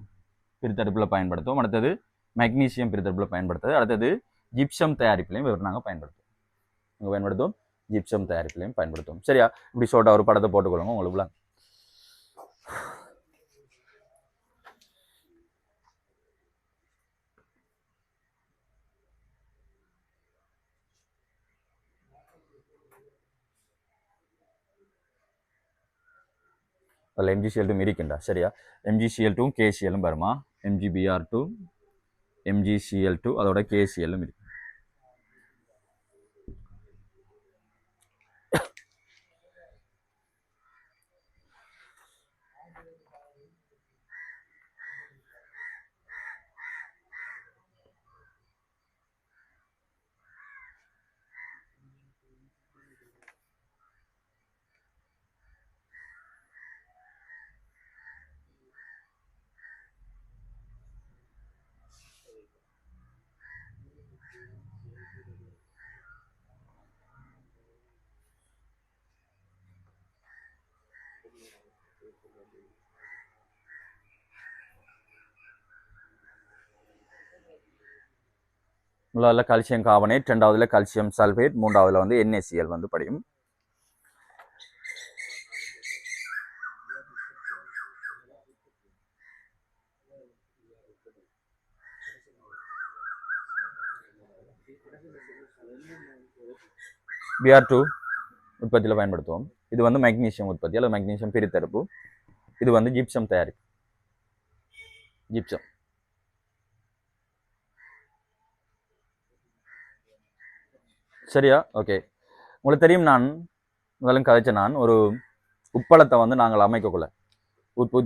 பிரித்தெடுப்பில் பயன்படுத்துவோம். அடுத்தது மெக்னீசியம் பிரித்தெடுப்பில் பயன்படுத்துது. அடுத்தது ஜிப்சம் தயாரிப்பிலையும் நாங்கள் பயன்படுத்துவோம். ஜிப்சம் தயாரிப்பிலையும் பயன்படுத்துவோம். சரியா? இப்படி சொல்லிட்டு ஒரு படத்தை போட்டுக்கொள்ளுங்க உங்களுக்கு. அதில் MgCl2 இருக்கின்றா? சரியா? MgCl2 KCl வருமா? MgBr2, MgCl2 அதோட KCl இருக்கு. முதல்ல கால்சியம் கார்பனேட், ரெண்டாவதுல கால்சியம் சல்பேட், மூன்றாவதுல வந்து NaCl வந்து படியும். Br2 உற்பத்தியில் பயன்படுத்துவோம். இது வந்து மெக்னீசியம் உற்பத்தி அல்லது மெக்னீசியம் பிரித்தெடுப்பு. இது வந்து ஜிப்சம் தயாரிப்பு. ஜிப்சம் சரியா? ஓகே. உங்களுக்கு தெரியும், நான் முதலும் கதைச்ச நான் ஒரு உப்பளத்தை வந்து நாங்கள் அமைக்கக்குள்ள உப்பு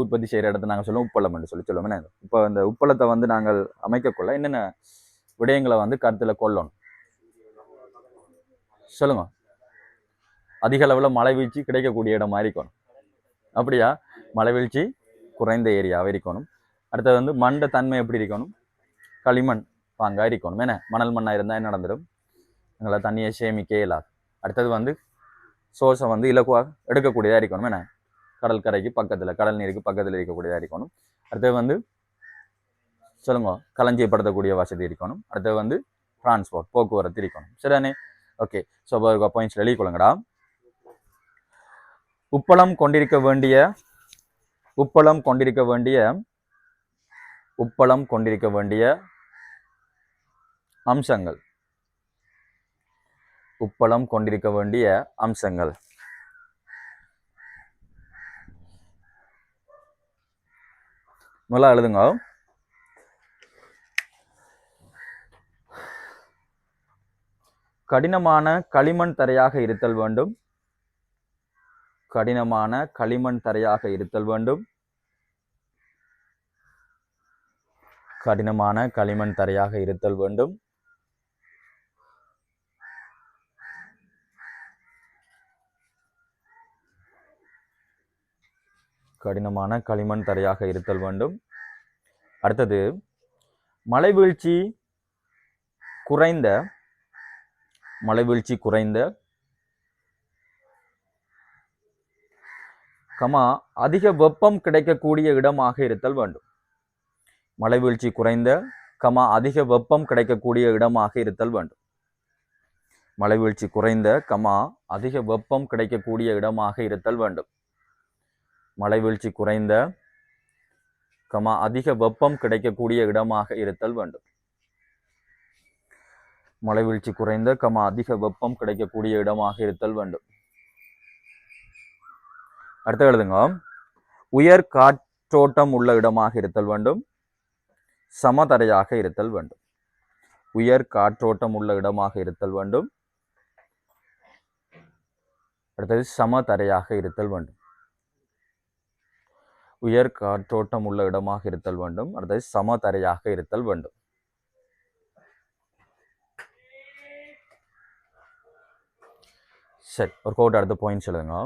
உற்பத்தி செய்கிற இடத்த நாங்கள் சொல்லுவோம் உப்பளம் என்று சொல்லுவோம். என்ன இப்போ இந்த உப்பளத்தை வந்து நாங்கள் அமைக்கக்குள்ள என்னென்ன விடயங்களை வந்து கருத்தில் கொள்ளணும் சொல்லுங்க. அதிக அளவில் மழை வீழ்ச்சி கிடைக்கக்கூடிய இடமா இருக்கணும். அப்படியா? மழை வீழ்ச்சி குறைந்த ஏரியாவை இருக்கணும். அடுத்தது வந்து மண்ட தன்மை எப்படி இருக்கணும்? களிமண் பாங்கா இருக்கணும். என்ன மணல் மண்ணாக இருந்தால் என்ன நடந்துடும்? எங்களை தண்ணியை சேமிக்க இயலாது. அடுத்தது வந்து சோர்ஸை வந்து இலக்குவாக எடுக்கக்கூடியதாக இருக்கணும். என்ன கடல் கரைக்கு பக்கத்தில், கடல் நீருக்கு பக்கத்தில் இருக்கக்கூடியதாக இருக்கணும். அடுத்தது வந்து சொல்லுங்க, களஞ்சியப்படுத்தக்கூடிய வசதி இருக்கணும். அடுத்தது வந்து டிரான்ஸ்போர்ட் போக்குவரத்து இருக்கணும். சரிதானே? ஓகே. ஸோ பாயிண்ட்ஸ் எழுதிக்கொள்ளுங்கடா. உப்பளம் கொண்டிருக்க வேண்டிய அம்சங்கள். உப்பளம் கொண்டிருக்க வேண்டிய அம்சங்கள். முதல்ல எழுதுங்க. கடினமான களிமண் தரையாக இருத்தல் வேண்டும். கடினமான களிமண் தரையாக இருத்தல் வேண்டும். கடினமான களிமண் தரையாக இருத்தல் வேண்டும். கடினமான களிமண் தரையாக இருத்தல் வேண்டும். அடுத்தது மழைவீழ்ச்சி குறைந்த அதிக வெப்பம் கிடைக்கக்கூடிய இடமாக இருத்தல் வேண்டும். மழைவீழ்ச்சி குறைந்த அதிக வெப்பம் கிடைக்கக்கூடிய இடமாக இருத்தல் வேண்டும். மழைவீழ்ச்சி குறைந்த அதிக வெப்பம் கிடைக்கக்கூடிய இடமாக இருத்தல் வேண்டும். மழைவீழ்ச்சி குறைந்த அதிக வெப்பம் கிடைக்கக்கூடிய இடமாக இருத்தல் வேண்டும். மழைவீழ்ச்சி குறைந்த அதிக வெப்பம் கிடைக்கக்கூடிய இடமாக இருத்தல் வேண்டும். அடுத்து எழுதுங்க. உயர் காற்றோட்டம் உள்ள இடமாக இருத்தல் வேண்டும். சமதரையாக இருத்தல் வேண்டும். உயர் காற்றோட்டம் உள்ள இடமாக இருத்தல் வேண்டும். அடுத்தது சமதரையாக இருத்தல் வேண்டும். உயர் காற்றோட்டம் உள்ள இடமாக இருத்தல் வேண்டும். அடுத்தது சமதரையாக இருத்தல் வேண்டும். சரி, ஒரு கோட் அடுத்த பாயிண்ட்ஸ் எழுதுங்க.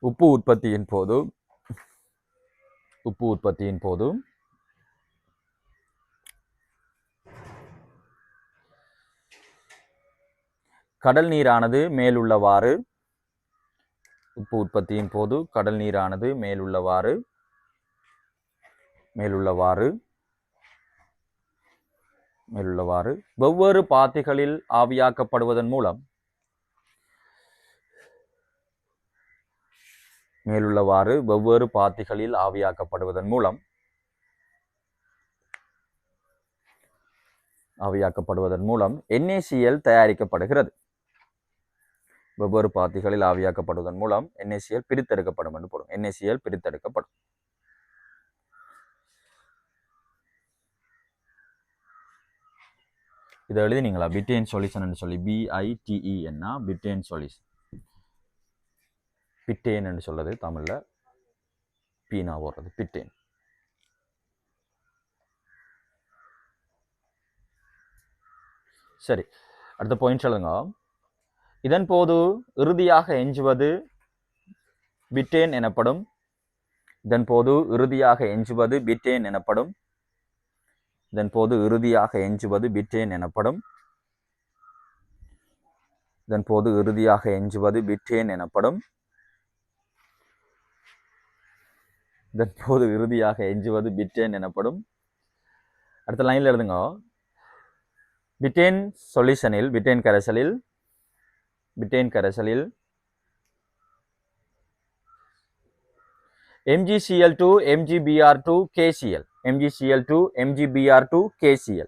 உப்பு உற்பத்தியின் போது கடல் நீரானது மேலுள்ளவாறு வெவ்வேறு பாத்திகளில் ஆவியாக்கப்படுவதன் மூலம் NaCl தயாரிக்கப்படுகிறது. வெவ்வேறு பாத்திகளில் ஆவியாக்கப்படுவதன் மூலம் NaCl பிரித்தெடுக்கப்படும் என்று போடும். NaCl பிரித்தெடுக்கப்படும். இதை எழுதினீங்களா? பிட்டேன் சொல்யூஷன் என்று சொல்லி, BITEN பிட்டேன் சொல்யூஷன். பிட்டேன் என்று சொல்றது தமிழ்ல பீனா போடுறது பிட்டேன். சரி, அடுத்த பாயிண்ட் சொல்லுங்க. இதன் போது இறுதியாக எஞ்சுவது பிட்டேன் எனப்படும். அடுத்த லைன்ல எழுதுங்க. பிட்டேன் சொல்யூஷனில் பிட்டேன் கரைசலில் MgCl2 MgBr2 KCl MgCl2 MgBr2 KCl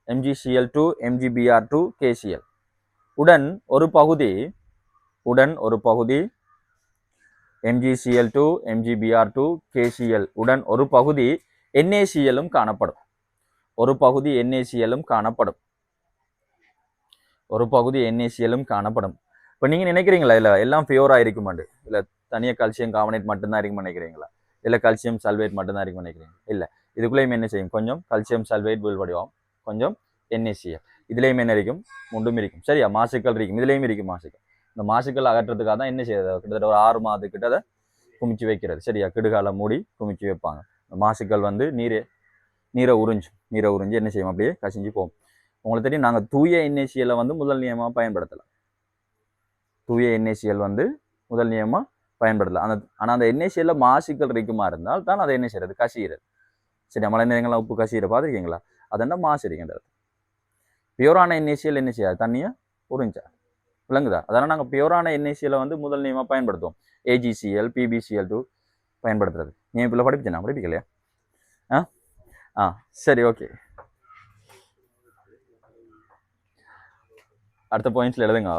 MgCl2 MgBr2 KCl உடன் ஒரு பகுதி MgCl2 MgBr2 KCl உடன் ஒரு பகுதி NaCl காணப்படும். ஒரு பகுதி NaCl காணப்படும். இப்போ நீங்க நினைக்கிறீங்களா இல்ல எல்லாம் பியூரா இருக்குமாண்டு, இல்ல தனியா கால்சியம் கார்பனேட் மட்டும்தான் இருக்குன்னு நினைக்கிறீங்களா, இல்ல கால்சியம் சல்பேட் மட்டும்தான் இருக்குன்னு நினைக்கிறீங்க? இல்ல, இதுக்குள்ளேயும் என்ன செய்யும், கொஞ்சம் கால்சியம் சல்பேட் வடிவம், கொஞ்சம் NaCl, இதுலயும் என்ன இருக்கும், முண்டும் இருக்கும். சரியா, மாசுக்கள் இருக்கும், இதுலயும் இருக்கும் மாசுக்கள். இந்த மாசுக்கள் அகற்றதுக்காக தான் என்ன செய்யறது, கிட்டத்தட்ட ஒரு 6 மாதத்துக்கிட்ட அதை குமிச்சு வைக்கிறது. சரியா, கிடுகால மூடி குமிச்சு வைப்பாங்க. மாசுக்கள் வந்து நீரை உறிஞ்சு என்ன செய்யும், அப்படியே கசிஞ்சு போகும். உங்களுக்கு தெரியும், நாங்கள் தூய NaCl வந்து முதல் நியமாக பயன்படுத்தலாம். ஆனால் அந்த NaCl மாசுக்கள் இருக்குமா இருந்தால் தான் அதை என்ன செய்யறது, கசிகிறது. சரி, மழை நேரங்கள்லாம் உப்பு கசிகிற பார்த்துருக்கீங்களா, அதென்ன மாசு இருக்கின்றது. பியூரான NaCl என்ன செய்யாது, தண்ணியை உறிஞ்சா, விளங்குதா? அதனால் நாங்கள் பியூரான NaCl வந்து முதல் நியமாக பயன்படுத்துவோம். AgCl PbCl2 பயன்படுத்துறது. நீ இப்போ படிப்பிக்கலையா? சரி, ஓகே. அடுத்த பாயிண்ட்ஸ்ல எழுதுங்க.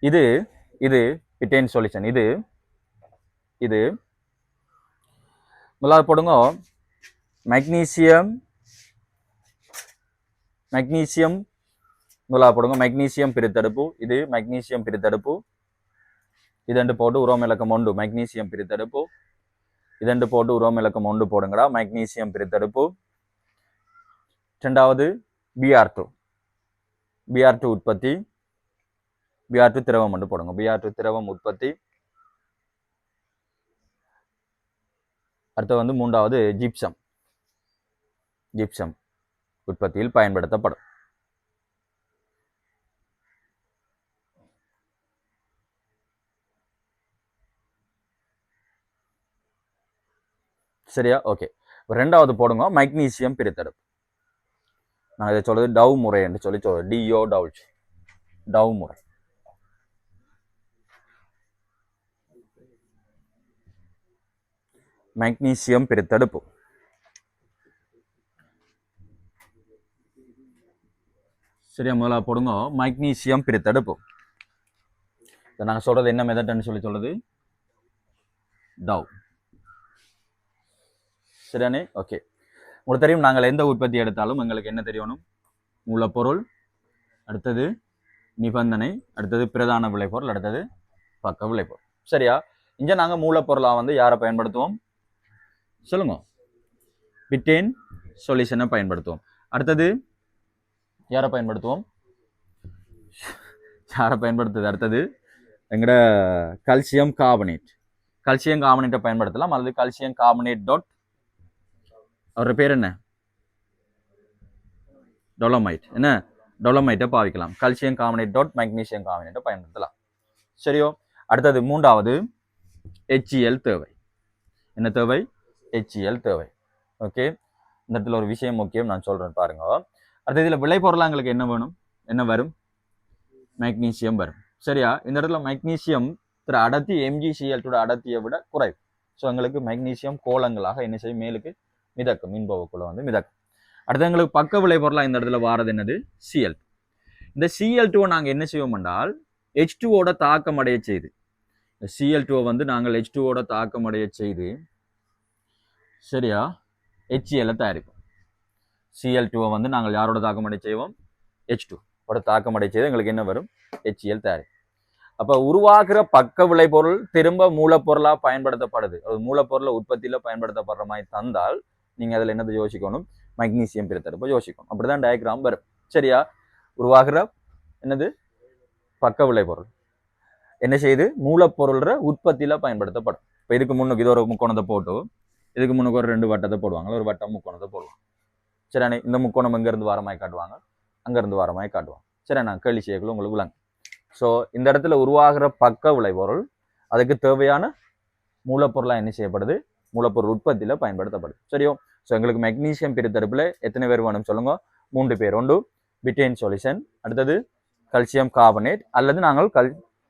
இது பிட்டேன் சொல்யூஷன். இது முதலாவது போடுங்க, மெக்னீசியம் முதலாவது போடுங்க, மெக்னீசியம் பிரித்தடுப்பு. இது மெக்னீசியம் பிரித்தடுப்பு. இதண்டு போட்டு உரோம இலக்கம் 1 மெக்னீசியம் பிரித்தடுப்பு. இதண்டு போட்டு உரோம இலக்கம் 1 போடுங்கடா, மெக்னீசியம் பிரித்தடுப்பு. இரண்டாவது Br2 உற்பத்தி. Br2 திரவம் மட்டும் போடுங்க, Br2 திரவம் உற்பத்தி. அடுத்து வந்து மூன்றாவது ஜிப்சம் உற்பத்தியில் பயன்படுத்தப்படும். சரியா, ஓகே. ரெண்டாவது போடுங்க, மெக்னீசியம் பிரித்தடுப்பு. நான் இதை சொல்றது டவ் முறை என்று சொல்லி சொல்றேன். டவ் முறை. மெக்னீசியம் பிரித்தடுப்பு. சரியா, முதல்ல போடுங்க, மெக்னீசியம் பிரித்தடுப்பு. நாங்கள் சொல்றது என்ன மெத்தட்னு சொல்றது டவ். சரியானே, ஓகே. உங்களுக்கு தெரியும், நாங்கள் எந்த உற்பத்தி எடுத்தாலும் எங்களுக்கு என்ன தெரியணும், மூலப்பொருள், அடுத்தது நிபந்தனை, அடுத்தது பிரதான விளைபொருள், அடுத்தது பக்க விளைபொருள். சரியா, இங்க நாங்கள் மூலப்பொருளாக வந்து யாரை பயன்படுத்துவோம் சொல்லுங்க, பிட்டேன் சொல்யூஷனை பயன்படுத்துவோம். அடுத்தது யாரை பயன்படுத்துது, அடுத்தது எங்கட கால்சியம் கார்பனேட்டை பயன்படுத்தலாம், அல்லது கால்சியம் கார்பனேட் டாட், அவரோட பேர் என்ன, டொலமைட்டை பாவிக்கலாம். கால்சியம் கார்பனேட் டாட் மெக்னீசியம் கார்பனேட்டை பயன்படுத்தலாம். சரியோ, அடுத்தது மூன்றாவது HCl தேவை. என்ன தேவை, HCl தேவை. ஓகே, இந்த இடத்துல ஒரு விஷயம் முக்கியம், நான் சொல்றேன் பாருங்க. அடுத்த இதுல விளைபொருளா எங்களுக்கு என்ன வரும், மெக்னீசியம் வரும். சரியா, இந்த இடத்துல மெக்னீசியம் அடர்த்தி MgCl2 அடர்த்தியை விட குறைவு. ஸோ எங்களுக்கு மெக்னீசியம் கோலங்களாக என்ன செய்யும், மேலுக்கு மிதக்கும், மின்பகுக்குள்ள வந்து மிதக்கும். அடுத்து எங்களுக்கு பக்க விளைபொருளா இந்த இடத்துல வாரது என்னது, Cl2. இந்த Cl2 நாங்கள் என்ன செய்வோம் என்றால் H2ஓட தாக்கம் அடைய செய்து, Cl2 வந்து நாங்கள் H2ஓட தாக்கம் அடைய செய்து, சரியா, HCl தயாரிப்போம். Cl2 வந்து நாங்கள் யாரோட தாக்கம் அடைய செய்வோம், H2ஓட தாக்கம் அடைய செய்து எங்களுக்கு என்ன வரும், HCl தயாரிப்போம். அப்ப உருவாக்குற பக்க விளைபொருள் திரும்ப மூலப்பொருளா பயன்படுத்தப்படுது, மூலப்பொருளை உற்பத்தியில பயன்படுத்தப்படுற மாதிரி தந்தால் நீங்க அதுல என்னது யோசிக்கணும், மெக்னீசியம் பிரித்தடுப்பை யோசிக்கணும். அப்படிதான் டயக்ராம் வரும். சரியா, உருவாகிற என்னது பக்க விளைபொருள் என்ன செய்யுது, மூலப்பொருள்ற உற்பத்தியில பயன்படுத்தப்படும். இப்போ இதுக்கு முன்னுக்கு இது ஒரு முக்கோணத்தை போட்டு, இதுக்கு முன்னுக்கு ஒரு 2 வட்டத்தை போடுவாங்க, ஒரு வட்டம் முக்கோணத்தை போடுவாங்க. சரியானே, இந்த முக்கோணம் எங்க இருந்து வாரமாய் காட்டுவாங்க, அங்க இருந்து வாரமாய் காட்டுவாங்க. சரியா, நான் கேள்வி செய்யக்குள்ள உங்களுக்கு விளங்கும். ஸோ இந்த இடத்துல உருவாகிற பக்க விளைபொருள் அதுக்கு தேவையான மூலப்பொருளா என்ன செய்யப்படுது, மூலப்பொருள் உற்பத்தியில் பயன்படுத்தப்படும். சரியோ? ஸோ எங்களுக்கு மெக்னீசியம் பிரித்தெடுப்பில் எத்தனை பேர் வேணும் சொல்லுங்க? 3 பேர். ஒன்று பிட்டேன் சொல்யூஷன், அடுத்தது கல்சியம் கார்பனேட், அல்லது நாங்கள்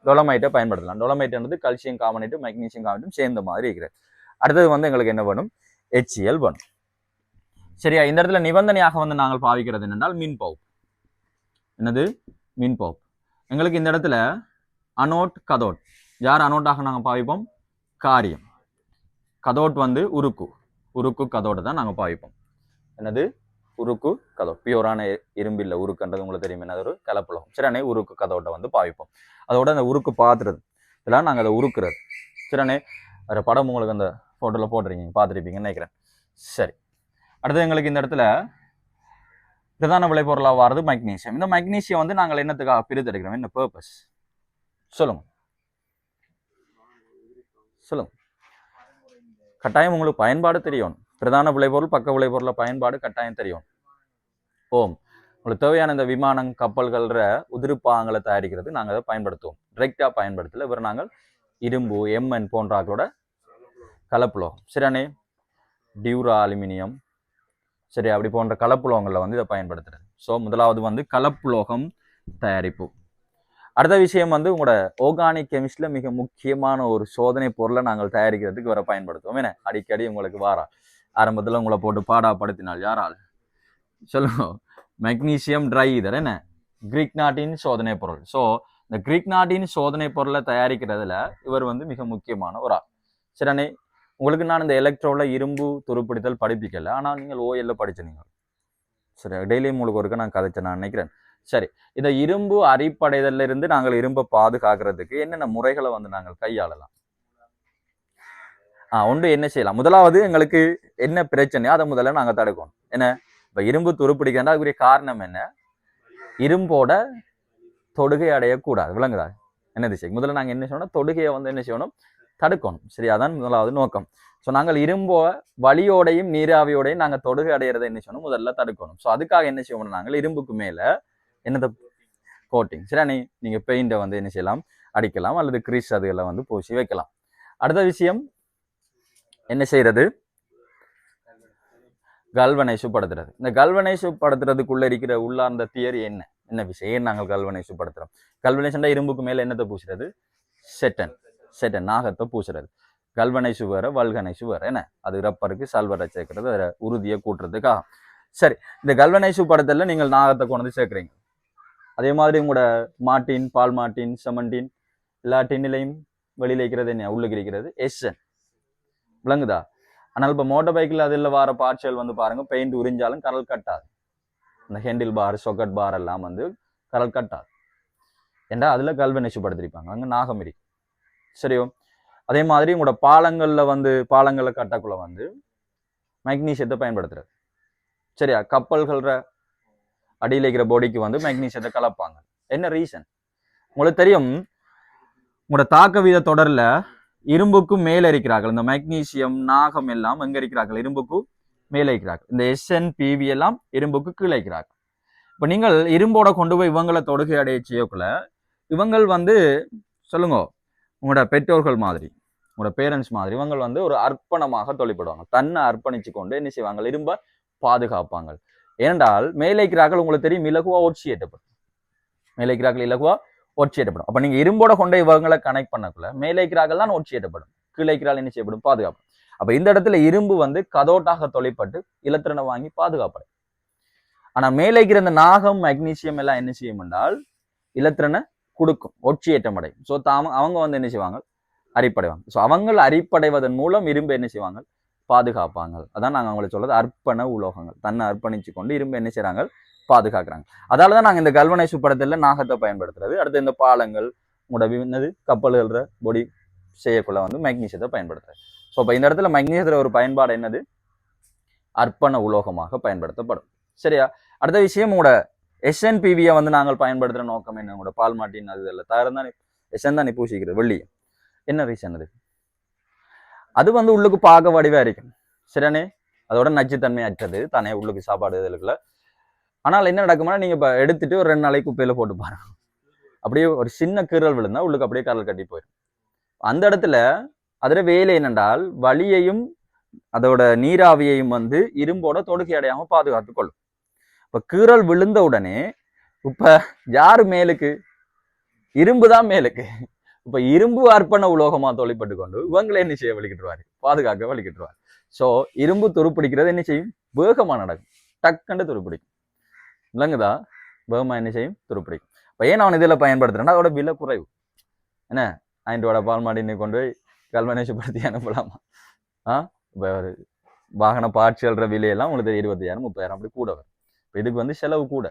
டொலமைட்டை பயன்படுத்தலாம். டொலமைட்ன்றது கல்சியம் கார்பனேட்டும் மெக்னீசியம் கார்பனேட்டும் சேர்ந்த மாதிரி இருக்கிறது. அடுத்தது வந்து எங்களுக்கு என்ன வேணும்? HCl வேணும். சரியா? இந்த இடத்துல நிபந்தனையாக வந்து நாங்கள் பாவிக்கிறது என்னென்றால் மின் பவுப். என்னது? மின் பவுப். எங்களுக்கு இந்த இடத்துல அனோட் கதோட். யார் அனோட்டாக நாங்கள் பாவிப்போம்? காரியம். கதோட் வந்து உருக்கு கதோட்டை தான் நாங்கள் பாவிப்போம். என்னது? உருக்கு கதோட். பியூரான இரும்பில்ல உருக்குன்றது உங்களுக்கு தெரியும், என்னது? ஒரு கலப்புலகம். சரியானே? உருக்கு கதோட்டை வந்து பாவிப்போம். அதோட அந்த உருக்கு பாத்துறது இதெல்லாம் நாங்கள் அதை உருக்குறது. சரியானே? வேற படம் உங்களுக்கு அந்த போட்டோல போட்டிருக்கீங்க, பார்த்துருப்பீங்கன்னு நினைக்கிறேன். சரி, அடுத்து எங்களுக்கு இந்த இடத்துல பிரதான விளைபொருளாக வாரது மெக்னீசியம். இந்த மெக்னீசியம் வந்து நாங்கள் என்னத்துக்காக பிரித்தெடுக்கிறோம்? என்ன பர்பஸ் சொல்லுங்க? சொல்லுங்க. கட்டாயம் உங்களுக்கு பயன்பாடு தெரியும். பிரதான விளைபொருள், பக்க விளைபொருள பயன்பாடு கட்டாயம் தெரியும். ஓம் உங்களுக்கு தேவையான இந்த விமானம், கப்பல்கள உதிரிப்பாகங்களை தயாரிக்கிறது நாங்கள் அதை பயன்படுத்துவோம். டிரெக்டா பயன்படுத்தல. இவர் நாங்கள் இரும்பு, எம்என் போன்றாக்களோட கலப்புலோகம். சரியானே? டியூரா அலுமினியம், சரி, அப்படி போன்ற கலப்புலோகங்களில் வந்து இதை பயன்படுத்துறது. ஸோ முதலாவது வந்து கலப்புலோகம் தயாரிப்பு. அடுத்த விஷயம் வந்து உங்களோட ஆர்கானிக் கெமிஸ்ட்ரியில மிக முக்கியமான ஒரு சோதனை பொருளை நாங்கள் தயாரிக்கிறதுக்கு வர பயன்படுத்துவோம். என்ன அடிக்கடி உங்களுக்கு வாரா ஆரம்பத்தில் உங்களை போட்டு பாடாப்படுத்தினால் யாரால் சொல்லுங்க? மெக்னீசியம் ட்ரை இதர் என்ன கிரீக் நாட்டின் சோதனை பொருள். ஸோ இந்த கிரீக் நாட்டின் சோதனை பொருளை தயாரிக்கிறதுல இவர் வந்து மிக முக்கியமான ஒரு ஆள். சரிண்ணே? உங்களுக்கு நான் இந்த எலக்ட்ரோல இரும்பு துருப்பிடித்தல் படிப்பிக்கல, ஆனால் நீங்கள் ஓஎல்ல படிச்ச நீங்கள். சரி, டெய்லியும் உங்களுக்கு ஒருக்க நான் கதைச்சேன் நான் நினைக்கிறேன். சரி, இந்த இரும்பு அரிப்படைதல்ல இருந்து நாங்கள் இரும்பை பாதுகாக்கிறதுக்கு என்னென்ன முறைகளை வந்து நாங்கள் கையாளலாம்? ஒன்று என்ன செய்யலாம்? முதலாவது எங்களுக்கு என்ன பிரச்சனையோ அதை முதல்ல நாங்கள் தடுக்கணும். என்ன இப்போ இரும்பு துருப்பிடிக்கிறதா அதுக்குரிய காரணம் என்ன? இரும்போட தொடுகை அடையக்கூடாது. விளங்குதா? என்ன திசை? முதல்ல நாங்கள் என்ன செய்யணும்? தொடுகையை வந்து என்ன செய்யணும்? தடுக்கணும். சரி, அதான் முதலாவது நோக்கம். ஸோ நாங்கள் இரும்போ வலியோடையும் நீராவியோடையும் நாங்கள் தொடுகை அடையிறதை என்ன செய்யணும்? முதல்ல தடுக்கணும். ஸோ அதுக்காக என்ன செய்யணும்? நாங்கள் இரும்புக்கு மேலே என்னது கோட்டிங். சரி, நீங்க பெயிண்டை வந்து என்ன செய்யலாம்? அடிக்கலாம், அல்லது கிரீஸ் அதுகளை வந்து பூசி வைக்கலாம். அடுத்த விஷயம் என்ன செய்யறது? கல்வனைசு படுத்துறது. இந்த கல்வனைசு படுத்துறதுக்குள்ள இருக்கிற உள்ளார்ந்த தியரி என்ன என்ன விஷயம்? ஏன் நாங்கள் கல்வனைசு படுத்துறோம்? கல்வனைசுண்டா இரும்புக்கு மேல என்னத்தை பூசுறது? செட்டன் நாகத்தை பூசுறது. கல்வனைசு வேற, வல்கனைசு வேற. என்ன அது? ரப்பருக்கு சல்வரை சேர்க்கறது, அதை உறுதியை கூட்டுறதுக்காக. சரி, இந்த கல்வனைசு படத்துல நீங்கள் நாகத்தை கொண்டு வந்து சேர்க்குறீங்க. அதே மாதிரி உங்களோட மாட்டின், பால் மாட்டின், செமண்டின் எல்லா டின்னிலையும் வெளியில இருக்கிறது என்ன? உள்ளுக்கு இருக்கிறது எஸ்என். விளங்குதா? ஆனால் இப்போ மோட்டர் பைக்கில் அதில் வர பார்ட்ஸ்கள் வந்து பாருங்க, பெயிண்ட் உறிஞ்சாலும் கரல் கட்டாது. இந்த ஹேண்டில் பார், சொக்கட் பார் எல்லாம் வந்து கரல் கட்டாது. ஏண்டா அதுல கல்வனைசு படுத்திருப்பாங்க, அங்கே நாகம் இருக்கு. சரியோ? அதே மாதிரி உங்களோட பாலங்களை கட்டக்குள்ள வந்து மெக்னீசியத்தை பயன்படுத்துறது. சரியா? கப்பல்கள அடியில் இருக்கிற பொடிக்கு வந்து மெக்னீசியத்தை கலப்பாங்க. என்ன ரீசன் உங்களுக்கு தெரியும்? உங்களோட தாக்க வீத தொடர்ல இரும்புக்கு மேல இருக்கிறார்கள். இந்த மெக்னீசியம், நாகம் எல்லாம் எங்க இருக்கிறார்கள்? இரும்புக்கு மேலே இருக்கிறார்கள். இந்த SN PV எல்லாம் இரும்புக்கு கீழே இருக்கிறார்கள். இப்ப நீங்கள் இரும்போட கொண்டு போய் இவங்களை தொடுகை அடைய செய்யக்குள்ள இவங்கள் வந்து சொல்லுங்க, உங்களோட பெற்றோர்கள் மாதிரி, உங்களோட பேரண்ட்ஸ் மாதிரி இவங்க வந்து ஒரு அர்ப்பணமாக தொழில்படுவாங்க. தன்னை அர்ப்பணிச்சு கொண்டு என்ன செய்வாங்க? இரும்ப பாதுகாப்பாங்க. ஏனென்றால் மேலைக்கிறார்கள் உங்களுக்கு தெரியும் இலகுவா ஒட்சியேற்றப்படும். மேலைக்கிறார்கள் இலகுவா ஒட்சியேற்றப்படும். அப்ப நீங்க இரும்போட கொண்ட இவங்களை கனெக்ட் பண்ணக்குள்ள மேலைக்கிறார்கள் தான் ஒட்சியேற்றப்படும், கீழைக்கிறாள் என்ன செய்யப்படும்? பாதுகாப்பு. அப்ப இந்த இடத்துல இரும்பு வந்து கதோட்டாக தொலைப்பட்டு இலத்திரனை வாங்கி பாதுகாப்படும். ஆனா மேலைக்கிற இந்த நாகம், மெக்னீசியம் எல்லாம் என்ன செய்யும் என்றால் இலத்திரனை கொடுக்கும், ஒட்சியேற்றம் அடையும். ஸோ அவங்க வந்து என்ன செய்வாங்க? அரிப்படைவாங்க. ஸோ அவங்க அரிப்படைவதன் மூலம் இரும்பு என்ன செய்வாங்க? பாதுகாப்பாங்க. அதான் நாங்கள் அவங்களை சொல்றது அர்ப்பண உலோகங்கள். தன்னை அர்ப்பணிச்சு கொண்டு இரும்பு என்ன செய்யறாங்க? பாதுகாக்கிறாங்க. அதாலதான் நாங்கள் இந்த கல்வனைசு படத்துல நாகத்தை பயன்படுத்துறது. அடுத்து இந்த பாலங்கள், உங்களோட கப்பல்கள பொடி செய்யக்குள்ள வந்து மெக்னீசியத்தை பயன்படுத்துறது. ஸோ இப்போ இந்த இடத்துல மெக்னீசியத்துல ஒரு பயன்பாடு என்னது? அர்ப்பண உலோகமாக பயன்படுத்தப்படும். சரியா? அடுத்த விஷயம் உங்களோட SNPV வந்து நாங்கள் பயன்படுத்துற நோக்கம் என்ன? உங்களோட பால் மாட்டின் அது இல்லை தரம் தான் SN தான் பூசிக்கிறது வெள்ளி. என்ன ரீசன் அது? அது வந்து உள்ளுக்கு பார்க்க வடிவா இருக்கும். சரியானே? அதோட நச்சுத்தன்மை அற்றது தானே உள்ளுக்கு சாப்பாடு இதுல. ஆனால் என்ன நடக்கும்னா நீங்க இப்ப எடுத்துட்டு ஒரு 2 நாளைக்கு குப்பையில போட்டு பாருங்க, அப்படியே ஒரு சின்ன கீறல் விழுந்தா உள்ளுக்கு அப்படியே கரல் கட்டி போயிடும். அந்த இடத்துல அதுல வேலை என்னென்றால் வலியையும் அதோட நீராவியையும் வந்து இரும்போட தொடுகை அடையாம பாதுகாத்து கொள்ளும். இப்ப கீறல் விழுந்த உடனே இப்ப யாரு மேலுக்கு? இரும்பு தான் மேலுக்கு. இப்ப இரும்பு அர்ப்பண உலோகமா தொழிற்பட்டு கொண்டு இவங்களை என்ன செய்ய வலிக்கிட்டுருவாரு? பாதுகாக்க வலிக்கிட்டுருவாரு. சோ இரும்பு துருப்பிடிக்கிறது என்ன செய்யும்? வேகமா நடக்கும். டக்குன்னு துருப்பிடிக்கும். விளங்குதா? வேகமா என்ன செய்யும்? துருப்பிடிக்கும். இப்ப ஏன் அவன் இதுல பயன்படுத்துறேன்னா அதோட விலை குறைவு. என்ன 5 ரூபா பால் மாடின்னு கொண்டு போய் கல்மனேஷப்படுத்தி அனுப்பலாமா? இப்போ ஒரு வாகன பார்ட்ஸ்கள விலையெல்லாம் உங்களுக்கு 25,000 30,000 அப்படி கூட வரும். இப்போ இதுக்கு வந்து செலவு கூட.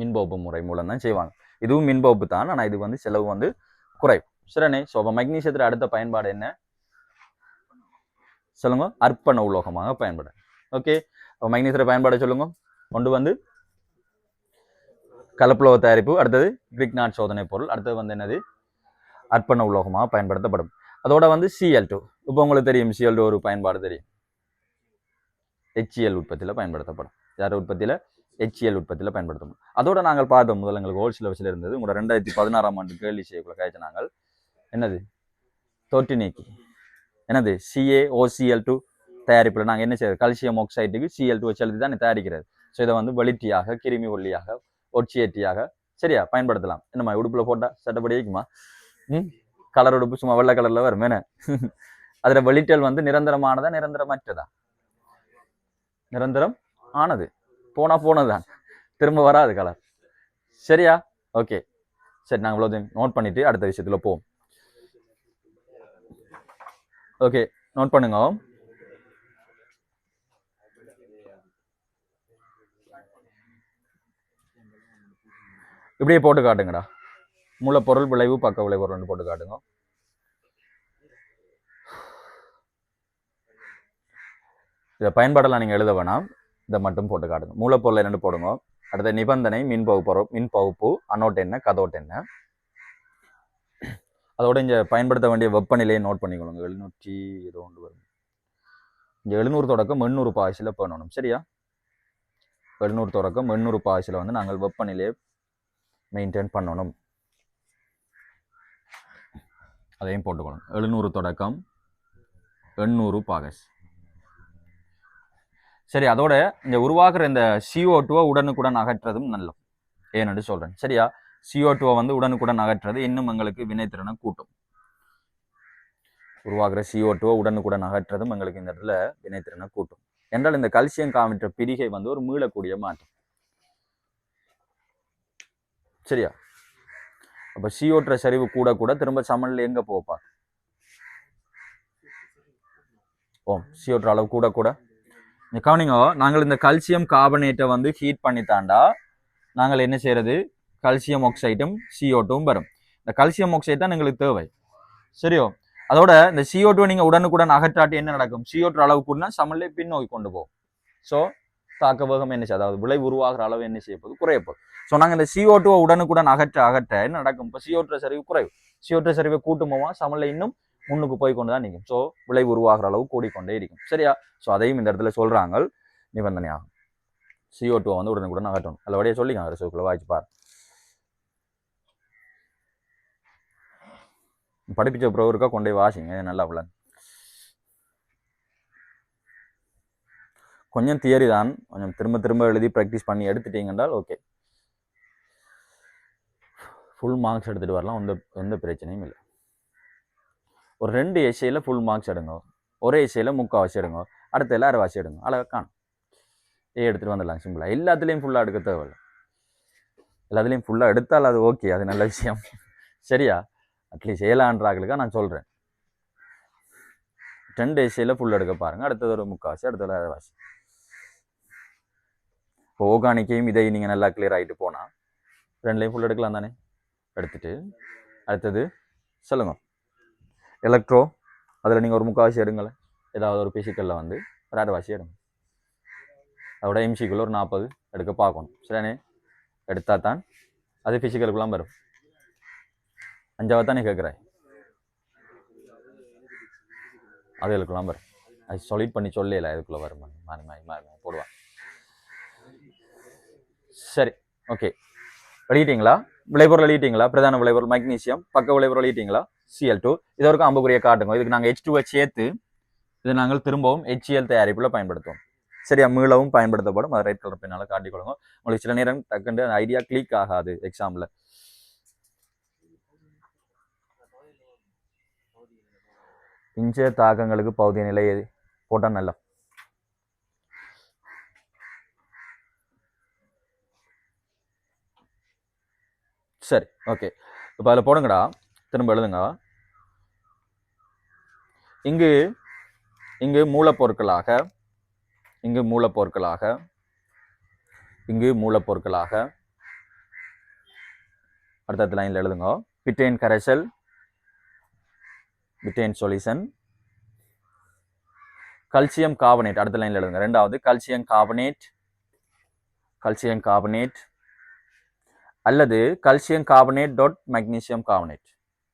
மின்பகுப்பு முறை மூலம் தான் செய்வாங்க. இதுவும் மின்பகுப்பு தான், ஆனால் இதுக்கு வந்து செலவு வந்து குறைவு. சரிண்ணே. ஸோ அப்போ மெக்னீசியத்தில் அடுத்த பயன்பாடு என்ன சொல்லுங்க? அர்ப்பண உலோகமாக பயன்படும். ஓகே, அப்போ மெக்னீசியத்தை பயன்பாடு சொல்லுங்க. கொண்டு வந்து கலப்புலோக தயாரிப்பு, அடுத்தது கிரிக்னாட் சோதனை பொருள், அடுத்தது வந்து என்னது? அர்ப்பண உலோகமாக பயன்படுத்தப்படும். அதோட வந்து Cl2. இப்போ உங்களுக்கு தெரியும் Cl2 ஒரு பயன்பாடு தெரியும். HCl உற்பத்தியில் பயன்படுத்தப்படும். யார் உற்பத்தியில்? HCl உற்பத்தியில் பயன்படுத்தப்படும். அதோட நாங்கள் பார்த்தோம் முதல்ல எங்களுக்கு ஹோல் சிலபஸில் இருந்தது. உங்களோட 2016ஆம் ஆண்டு கேள்வி செய்யக்குள்ள காய்ச்ச நாங்கள் என்னது? தொட்டி நீக்கி என்னது? CaOCl2 தயாரிப்பில் நாங்கள் என்ன செய்யறது? கல்சியம் ஆக்சைடுக்கு Cl2 வச்சு எழுதி தான் தயாரிக்கிறது. ஸோ இதை வந்து வெளிட்டியாக, கிருமி ஒல்லியாக, ஒட்சியேட்டியாக சரியா பயன்படுத்தலாம். என்னம்மா உடுப்புல போட்டா சட்டப்படி இருக்குமா? கலர் உடுப்பு சும்மா வெள்ளை கலர்ல வரும். என்ன அதுல வெளிட்டல் வந்து நிரந்தரமானதா நிரந்தரமற்றதா? நிரந்தரம் ஆனது. போனதுதான், திரும்ப வராது கலர். சரியா? ஓகே, சரி. நாங்கள் இவ்வளோ நோட் பண்ணிட்டு அடுத்த விஷயத்துல போவோம். ஓகே, நோட் பண்ணுங்க. இப்படியே போட்டு காட்டுங்கடா. மூலப்பொருள், விளைவு, பக்க விளைவு போட்டு காட்டுங்க. இதை பயன்பாடெல்லாம் நீங்க எழுத வேணாம், இதை மட்டும் போட்டு காட்டுங்க. மூலப்பொருள் 2 போடுங்க. அடுத்த நிபந்தனை மின்பகுப்பு, அனோட் என்ன, கதோட் என்ன. அதோட இங்க பயன்படுத்த வேண்டிய வெப்பநிலையை நோட் பண்ணிக்கொள்ளுங்க. 700 ஏதோ ஒன்று வரும். இங்க 700 தொடக்கம் 800 பாய்ச்சில பண்ணணும். சரியா? 700 தொடக்கம் 800 பாய்ச்சில வந்து நாங்கள் வெப்பநிலையை மெயின்டைன் பண்ணணும். அதையும் போட்டுக்கணும். 700 தொடக்கம் 800 பாகஸ். சரி, அதோட இந்த உருவாக்குற இந்த CO2 உடனுக்குடன் அகற்றதும் நல்லது. ஏன்னு சொல்றேன். சரியா? CO2 வந்து உடனுக்குடன் அகற்றது இன்னும் எங்களுக்கு வினைத்திறனை கூட்டும். உருவாக்குற CO2 உடனுக்குடன் அகற்றதும் எங்களுக்கு இந்த இடத்துல வினைத்திறனை கூட்டும். என்றால் இந்த கல்சியம் காமிட்ட பிரிகை வந்து ஒரு மீளக்கூடிய மாற்றம். சரியா? அப்ப CO2 சரிவு கூட கூட திரும்ப சமநிலை எங்க போப்பா? CO2 அளவு கூட கூட கவனிங்க. நாங்கள் இந்த கல்சியம் கார்பனேட்டை வந்து ஹீட் பண்ணி தாண்டா நாங்கள் என்ன செய்யறது? கல்சியம் ஆக்சைடும் CO2வும் வரும். இந்த கல்சியம் ஆக்சைடு தான் எங்களுக்கு தேவை. சரியோ? அதோட இந்த CO2 நீங்க உடனுக்குடன் அகற்றாட்டி என்ன நடக்கும்? CO2 அளவு கூடனா சமநிலை பின்னோக்கி கொண்டு போகும். ஸோ தாக்க வேகம் என்ன செய்ய, அதாவது விளை உருவாகிற அளவு என்ன செய்ய போகுது? குறையப்போகுது. ஸோ நாங்கள் இந்த CO2 உடனுக்குடன் அகற்ற என்ன நடக்கும்? இப்போ CO2 சரிவு குறைவு. CO2 சரிவை கூட்டுமோவா சமநிலை இன்னும் முன்னுக்கு போய் கொண்டு தான் நிற்கும். ஸோ விளை உருவாகிற அளவு கூடிக்கொண்டே இருக்கும். சரியா? ஸோ அதையும் இந்த இடத்துல சொல்றாங்க நிபந்தனையாகும். CO2 வந்து உடனுக்குடன் அகற்றணும். நல்லபடியா சொல்லிங்க. ரிசர்வ்குள்ள வாய்ச்சி பாரு. படிப்பிச்ச ப்ரோ இருக்கா கொண்டே வாசிங்க. நல்லா விளங்க. கொஞ்சம் தியரி தான், கொஞ்சம் திரும்ப திரும்ப எழுதி ப்ராக்டிஸ் பண்ணி எடுத்துட்டீங்கன்றால் ஓகே, ஃபுல் மார்க்ஸ் எடுத்துகிட்டு வரலாம். எந்த பிரச்சனையும் இல்லை. ஒரு 2 எஸ்ஏல ஃபுல் மார்க்ஸ் எடுங்க, ஒரே எஸ்ஏல 3/4 எடுங்க, அடுத்த எல்லாம் 1/2 எடுங்க. அழகாக காணும். எடுத்துகிட்டு வந்துடலாம் சிம்பிளாக. எல்லாத்துலேயும் ஃபுல்லாக எடுக்க தேவையில்லை. எல்லாத்துலேயும் ஃபுல்லாக எடுத்தால் அது ஓகே, அது நல்ல விஷயம். சரியா? அட்லீஸ்ட் 7 நான் சொல்கிறேன். 2 எஸ்ஏல ஃபுல் எடுக்க பாருங்கள். அடுத்தது ஒரு 3/4, அடுத்தது 1/2. இப்போ ஓர்கானிக்கையும் இதை நீங்கள் நல்லா கிளியர் ஆகிட்டு போனால் 2லையும் ஃபுல் எடுக்கலாம் தானே? எடுத்துட்டு அடுத்தது சொல்லுங்க எலக்ட்ரோ, அதில் நீங்கள் ஒரு 3/4 எடுங்களேன். ஏதாவது ஒரு பிசிக்கலில் வந்து ஒரு 1/2 எடுங்க. அதோட எம்சிக்குள்ள ஒரு 40 எடுக்க பார்க்கணும். சரிண்ணே? எடுத்தால் தான் அது பிசிக்கலுக்குலாம் வரும். 5வது தானே கேட்குறாய், அது இதுக்குலாம் வரும். அது சொலிட் பண்ணி சொல்லல, இதுக்குள்ளே வரும். மாறி மாறி மாறி போடுவான். சரி, ஓகே. எழுதிட்டீங்களா? விளைபொருள் எழுதிட்டீங்களா? பிரதான விளைபொருள் மெக்னீசியம், பக்க விளைபொருள் எழுதிட்டீங்களா? Cl2. இது வரைக்கும் அம்புக்குரிய காட்டுங்க. இதுக்கு நாங்கள் H2 சேர்த்து இதை நாங்கள் திரும்பவும் HCl தயாரிப்பில் பயன்படுத்துவோம். சரியா, மீளவும் பயன்படுத்தப்படும். அதை ரைட் கலர் பெண்ணால் காட்டிக்கொள்ளுங்க. உங்களுக்கு சில நேரம் டக்குன்னு ஐடியா கிளிக் ஆகாது எக்ஸாமில். இன்றைய தாக்கங்களுக்கு பகுதிய நிலை போட்டால் நல்லா. சரி, ஓகே. இப்போ அதில் போடுங்கடா, திரும்ப எழுதுங்க. இங்கு மூலப்பொருட்களாக அடுத்த லைனில் எழுதுங்க. பிட்டேன் கரைசல், பிட்டேன் சொல்யூஷன், கல்சியம் கார்பனேட். அடுத்த லைனில் எழுதுங்க. ரெண்டாவது கல்சியம் கார்பனேட் அல்லது calcium carbonate dot magnesium carbonate.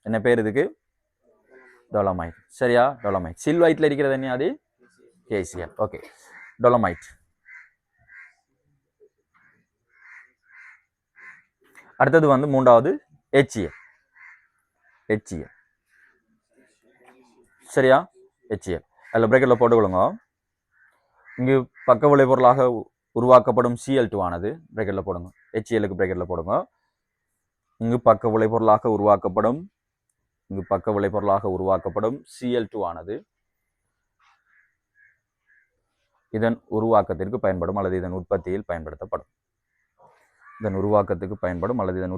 என்ன பேர் இதுக்கு? டொலமைட். சரியா, டொலமைட். சில்வைட்ல இருக்கிறது என்ன? அது KCl. ஓகே, டொலமைட். அடுத்தது வந்து மூன்றாவது HCl. சரியா, HCl. அதில் பிரேக்கெட்டில் போட்டுக்கொள்ளுங்க. இங்கு பக்க விளைபொருளாக உருவாக்கப்படும் Cl2 ஆனது பிரேக்கெட்டில் போடுங்க. HClக்கு பிரேக்கெட்டில் போடுங்க. இங்கு பக்க விளைபொருளாக உருவாக்கப்படும் Cl2 ஆனது இதன் உருவாக்கத்திற்கு பயன்படும் அல்லது இதன் உற்பத்தியில் பயன்படுத்தப்படும்.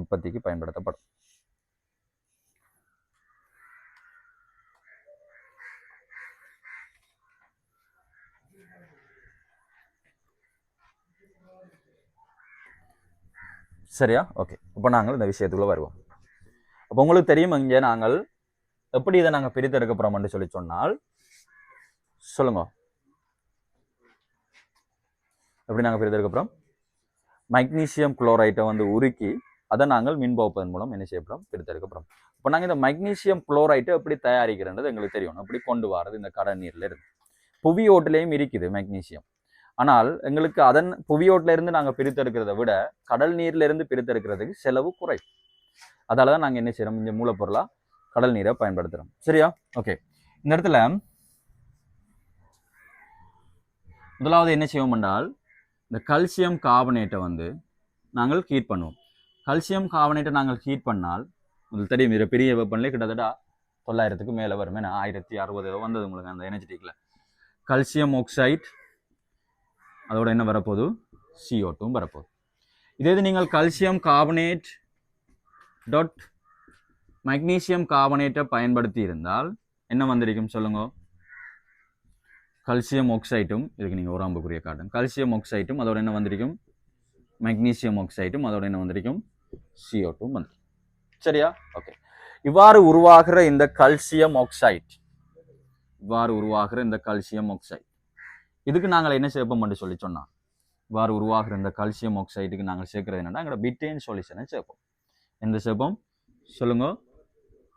உற்பத்திக்கு பயன்படுத்தப்படும். சரியா, ஓகே. இப்போ நாங்கள் இந்த விஷயத்துக்குள்ள வருவோம். அப்போ உங்களுக்கு தெரியும், இங்கே நாங்கள் எப்படி இதை நாங்கள் பிரித்தெடுக்க போறோம்னு சொல்லி சொன்னால் சொல்லுங்க. எப்படி நாங்கள் பிரித்தெடுக்க போறோம்? மெக்னீசியம் குளோரைட்டை வந்து உருக்கி அதை நாங்கள் மின்பகுப்பதன் மூலம் என்ன செய்ய போறோம்? பிரித்தெடுக்க போறோம். இப்போ நாங்கள் இந்த மெக்னீசியம் குளோரைட்டை எப்படி தயாரிக்கிறன்றது எங்களுக்கு தெரியும். எப்படி கொண்டு வரது? இந்த கடல் நீர்ல இருந்து. புவியோட்டிலையும் இருக்குது மெக்னீசியம். ஆனால் எங்களுக்கு அதன் புவியோட்டில இருந்து நாங்கள் பிரித்தெடுக்கிறத விட கடல் நீர்ல இருந்து பிரித்தெடுக்கிறதுக்கு செலவு குறை. அதால தான் நாங்கள் என்ன செய்யறோம்? இந்த மூலப்பொருளா கடல் நீரை பயன்படுத்துறோம். சரியா, ஓகே. இந்த இடத்துல முதலாவது என்ன செய்வோம் என்றால், இந்த கல்சியம் கார்பனேட்டை வந்து நாங்கள் ஹீட் பண்ணுவோம். கல்சியம் கார்பனேட்டை நாங்கள் ஹீட் பண்ணால் உங்களுக்கு தெரியும், இதில் பெரிய வெப்பநிலை கிட்டத்தட்ட 900க்கு மேலே வரும். ஏன்னா 1060 வந்தது உங்களுக்கு அந்த எனர்ஜெட்டிக்கில். கல்சியம் ஆக்சைடு அதோட என்ன வரப்போகுது? CO2 வரப்போகுது. இதே இது நீங்கள் கல்சியம் கார்பனேட் டாட் மெக்னீசியம் கார்பனேட்டை பயன்படுத்தி இருந்தால் என்ன வந்திருக்கும் சொல்லுங்க? கல்சியம் ஆக்சைடும், இதுக்கு நீங்கள் ஒரு அம்புக்குரிய காட்டும், கல்சியம் ஆக்சைடும் அதோட என்ன வந்திருக்கும்? மெக்னீசியம் ஆக்சைடும் அதோட என்ன வந்திருக்கும்? CO2 வந்து. சரியா, ஓகே. இவ்வாறு உருவாகிற இந்த கல்சியம் ஆக்சைடு இதுக்கு நாங்கள் என்ன சேர்ப்போம் என்று சொல்லி சொன்னா, இவ்வாறு உருவாகிற இந்த கல்சியம் ஆக்சைடுக்கு நாங்கள் சேர்க்கிறது என்னன்னா, எங்களோட பிட்டேன் சொல்யூஷனை சேர்ப்போம். எந்த சேர்ப்போம் சொல்லுங்க?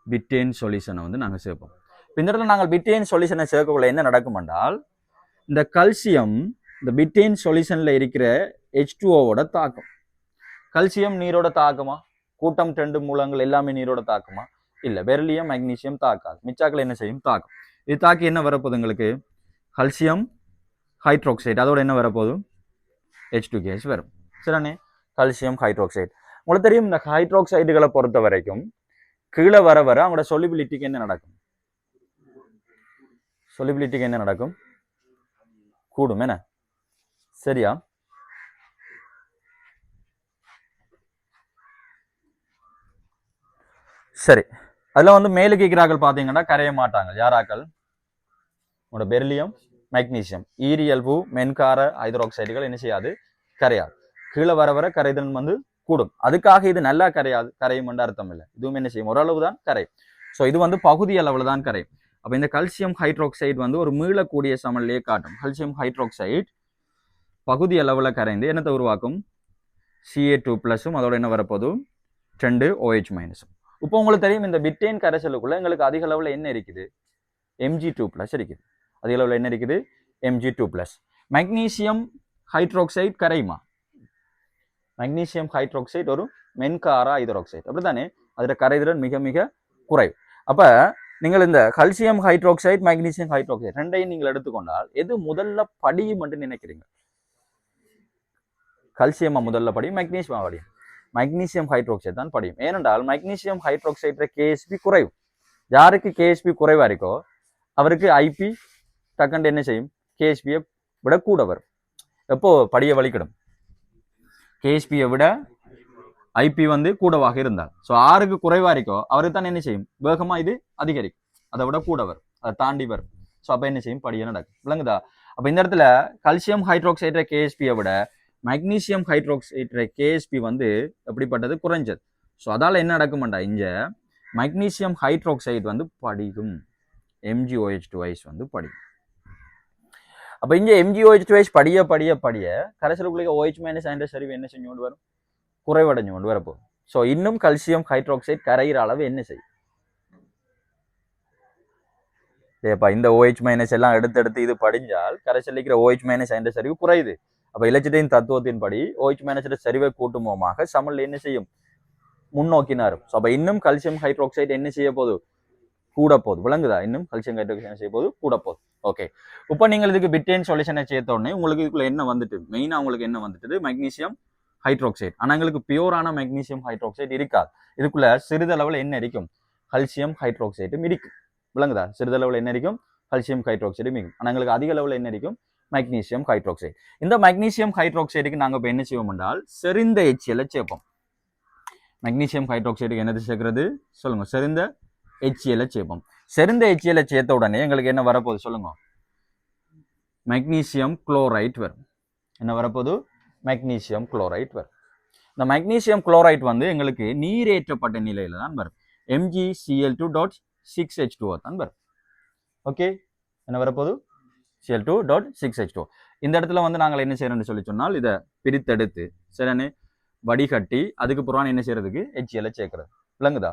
பிட்டேன் சொல்யூஷனை வந்து நாங்கள் சேர்ப்போம். இந்த இடத்துல நாங்கள் பிட்டேன் சொல்யூஷனை சேர்க்கக்குள்ள என்ன நடக்கும் என்றால், இந்த கல்சியம் இந்த பிட்டேன் சொல்யூஷன்ல இருக்கிற H2O தாக்கம். கல்சியம் நீரோட தாக்கமா? கூட்டம் 2 மூலங்கள் எல்லாமே நீரோட தாக்கமா? இல்ல, பெரிலியம் மெக்னீசியம் தாக்காது. மிச்சாக்கள் என்ன செய்யும்? தாக்கம். இது தாக்கி என்ன வரப்போகுது எங்களுக்கு? Calcium hydroxide. அதோட என்ன வரப்போகுது? H2 வரும். சரிண்ணே, கல்சியம் ஹைட்ரோக்சைடு. உங்களுக்கு தெரியும், இந்த ஹைட்ரோக்சைடுகளை பொறுத்த வரைக்கும் கீழே வர அவங்களோட சொலிபிலிட்டிக்கு என்ன நடக்கும்? கூடும். என்ன? சரியா, சரி. அதில் வந்து மேலு கேட்கிறார்கள் பார்த்தீங்கன்னா கரைய மாட்டாங்க. யாராக்கள்? உங்களோட பெரிலியம் மெக்னீசியம் ஈரியல்பு மென்கார ஹைட்ரோக்சைடுகள் என்ன செய்யாது? கரையாது. கீழே வர கரைதல் வந்து கூடும். அதுக்காக இது நல்லா கரையும் என்று அர்த்தம் இல்லை. இதுவும் என்ன செய்யும்? ஓரளவு தான் கரையும். ஸோ இது வந்து பகுதி அளவில் தான் கரையும். அப்போ இந்த கல்சியம் ஹைட்ரோக்சைடு வந்து ஒரு மீளக்கூடிய சமநிலையை காட்டும். கல்சியம் ஹைட்ரோக்சைடு பகுதி அளவில் கரைந்து என்னத்தை உருவாக்கும்? Ca2+, அதோட என்ன வரப்போது? 2 OH-. இப்போ உங்களுக்கு தெரியும், இந்த பிட்டேன் கரைசலுக்குள்ள எங்களுக்கு அதிக அளவில் என்ன இருக்குது? Mg2+ இருக்குது. அதிக அளவில் என்ன இருக்குது? Mg2+. மெக்னீசியம் ஹைட்ரோக்சைடு கரையுமா? மெக்னீசியம் ஹைட்ரோக்சைடு ஒரு மென்கார ஹைட்ரோக்சைடு, அப்படித்தானே? அதில் கரைதிறன் மிக மிக குறைவு. அப்ப நீங்கள் இந்த கல்சியம் ஹைட்ரோக்சைடு மெக்னீசியம் ஹைட்ரோக்சைடு ரெண்டையும் நீங்கள் எடுத்துக்கொண்டால் எது முதல்ல படியும் என்று நினைக்கிறீங்க? கல்சியமா முதல்ல படியும், மெக்னீசியமா படியும்? மெக்னீசியம் ஹைட்ரோக்சைடு தான் படியும். ஏனென்றால் மெக்னீசியம் ஹைட்ரோக்சைடு கேஎஸ்பி குறைவு. யாருக்கு கேஎஸ்பி குறைவா இருக்கோ அவருக்கு ஐபி டக்குன்னு என்ன செய்யும்? கேஎஸ்பியை விட கூட வரும். எப்போ படிய வலிக்கிடும்? கேஎஸ்பியை விட ஐபி வந்து கூடவாக இருந்தால். ஸோ ஆறுக்கு குறைவா இருக்கோ அவருக்கு தான் என்ன செய்யும்? வேகமா இது அதிகரிக்கும், அதை விட கூட வரும், அதை தாண்டி வரும். ஸோ அப்போ என்ன செய்யும்? படிய நடக்கும். விளங்குதா? அப்போ இந்த இடத்துல கல்சியம் ஹைட்ரோக்சைடு கேஎஸ்பியை விட மெக்னீசியம் ஹைட்ரோக்சைடு கேஎஸ்பி வந்து எப்படிப்பட்டது? குறைஞ்சது. ஸோ அதால என்ன நடக்கும்டா, இங்க மெக்னீசியம் ஹைட்ரோக்சைடு வந்து படிக்கும், MgOH2 வந்து படிக்கும். அப்ப இங்க MgOH2 படிய படிய படிய கரைசலுக்குள்ள OH- என்ற சரிவு என்ன செஞ்சு கொண்டு வரும்? குறைவடைஞ்சு கொண்டு வரப்போ. ஸோ இன்னும் கல்சியம் ஹைட்ரோக்சைடு கரையிற அளவு என்ன செய்யும்? ஏப்பா இந்த OH- எல்லாம் எடுத்து இது படிஞ்சால் கரைசல் இருக்கிற OH- என்ற சரிவு குறையுது. அப்ப இலச்சிட்டையின் தத்துவத்தின்படி OH- சரிவை கூட்டுமோமாக சமநிலை என்ன செய்யும்? முன்னோக்கினாரும். ஸோ அப்ப இன்னும் கல்சியம் ஹைட்ரோக்சைடு என்ன செய்ய போகுது? கூட போகுது. விளங்குதா? இன்னும் கல்சியம் ஹைட்ரோக்சைடு என்ன செய்ய போகுது? கூட போகுது. ஓகே, இப்போ நீங்கள் இதுக்கு பிட்டேன் சொல்யூஷனை சேர்த்த உடனே உங்களுக்கு இதுக்குள்ள என்ன வந்துட்டு? மெயினா உங்களுக்கு என்ன வந்துட்டு? Magnesium hydroxide. ஆனா எங்களுக்கு பியூரான மெக்னீசியம் ஹைட்ரோக்சைடு இருக்காது. இதுக்குள்ள சிறிதளவில் என்ன இருக்கும்? கல்சியம் ஹைட்ரோக்சைடும் இருக்கும். விளங்குதா? சிறிதளவில் என்ன இருக்கும்? கல்சியம் ஹைட்ரோக்சைடும் இருக்கும். ஆனா எங்களுக்கு அதிக அளவில் என்ன இருக்கும்? Magnesium hydroxide. இந்த மெக்னீசியம் ஹைட்ரோக்சைடுக்கு நாங்க இப்போ என்ன செய்வோம் என்றால் செறிந்த HCl சேர்ப்போம். மெக்னீசியம் ஹைட்ரோக்சைடுக்கு என்னது சேர்க்கிறது? சொல்லுங்க. செறிந்த HCl சேர்ப்போம். செறிந்த HCl சேர்த்த உடனே எங்களுக்கு என்ன வரப்போகுது? சொல்லுங்க. மெக்னீசியம் குளோரைட் வரும். என்ன வரப்போகுது? மெக்னீசியம் குளோரைட் வரும். இந்த மெக்னீசியம் குளோரைட் வந்து எங்களுக்கு நீரேற்றப்பட்ட நிலையில தான் வரும். MgCl2.6H2O தான் வரும். ஓகே, என்ன வரப்போகுது? Cl2.6H2O. இந்த இடத்துல வந்து நாங்கள் என்ன செய்யறோம்னு சொல்லி சொன்னால் இதை பிரித்தெடுத்து சரியானே வடிகட்டி அதுக்கு புறான் என்ன செய்யறதுக்கு? HCl சேர்க்கிறது. விளங்குதா?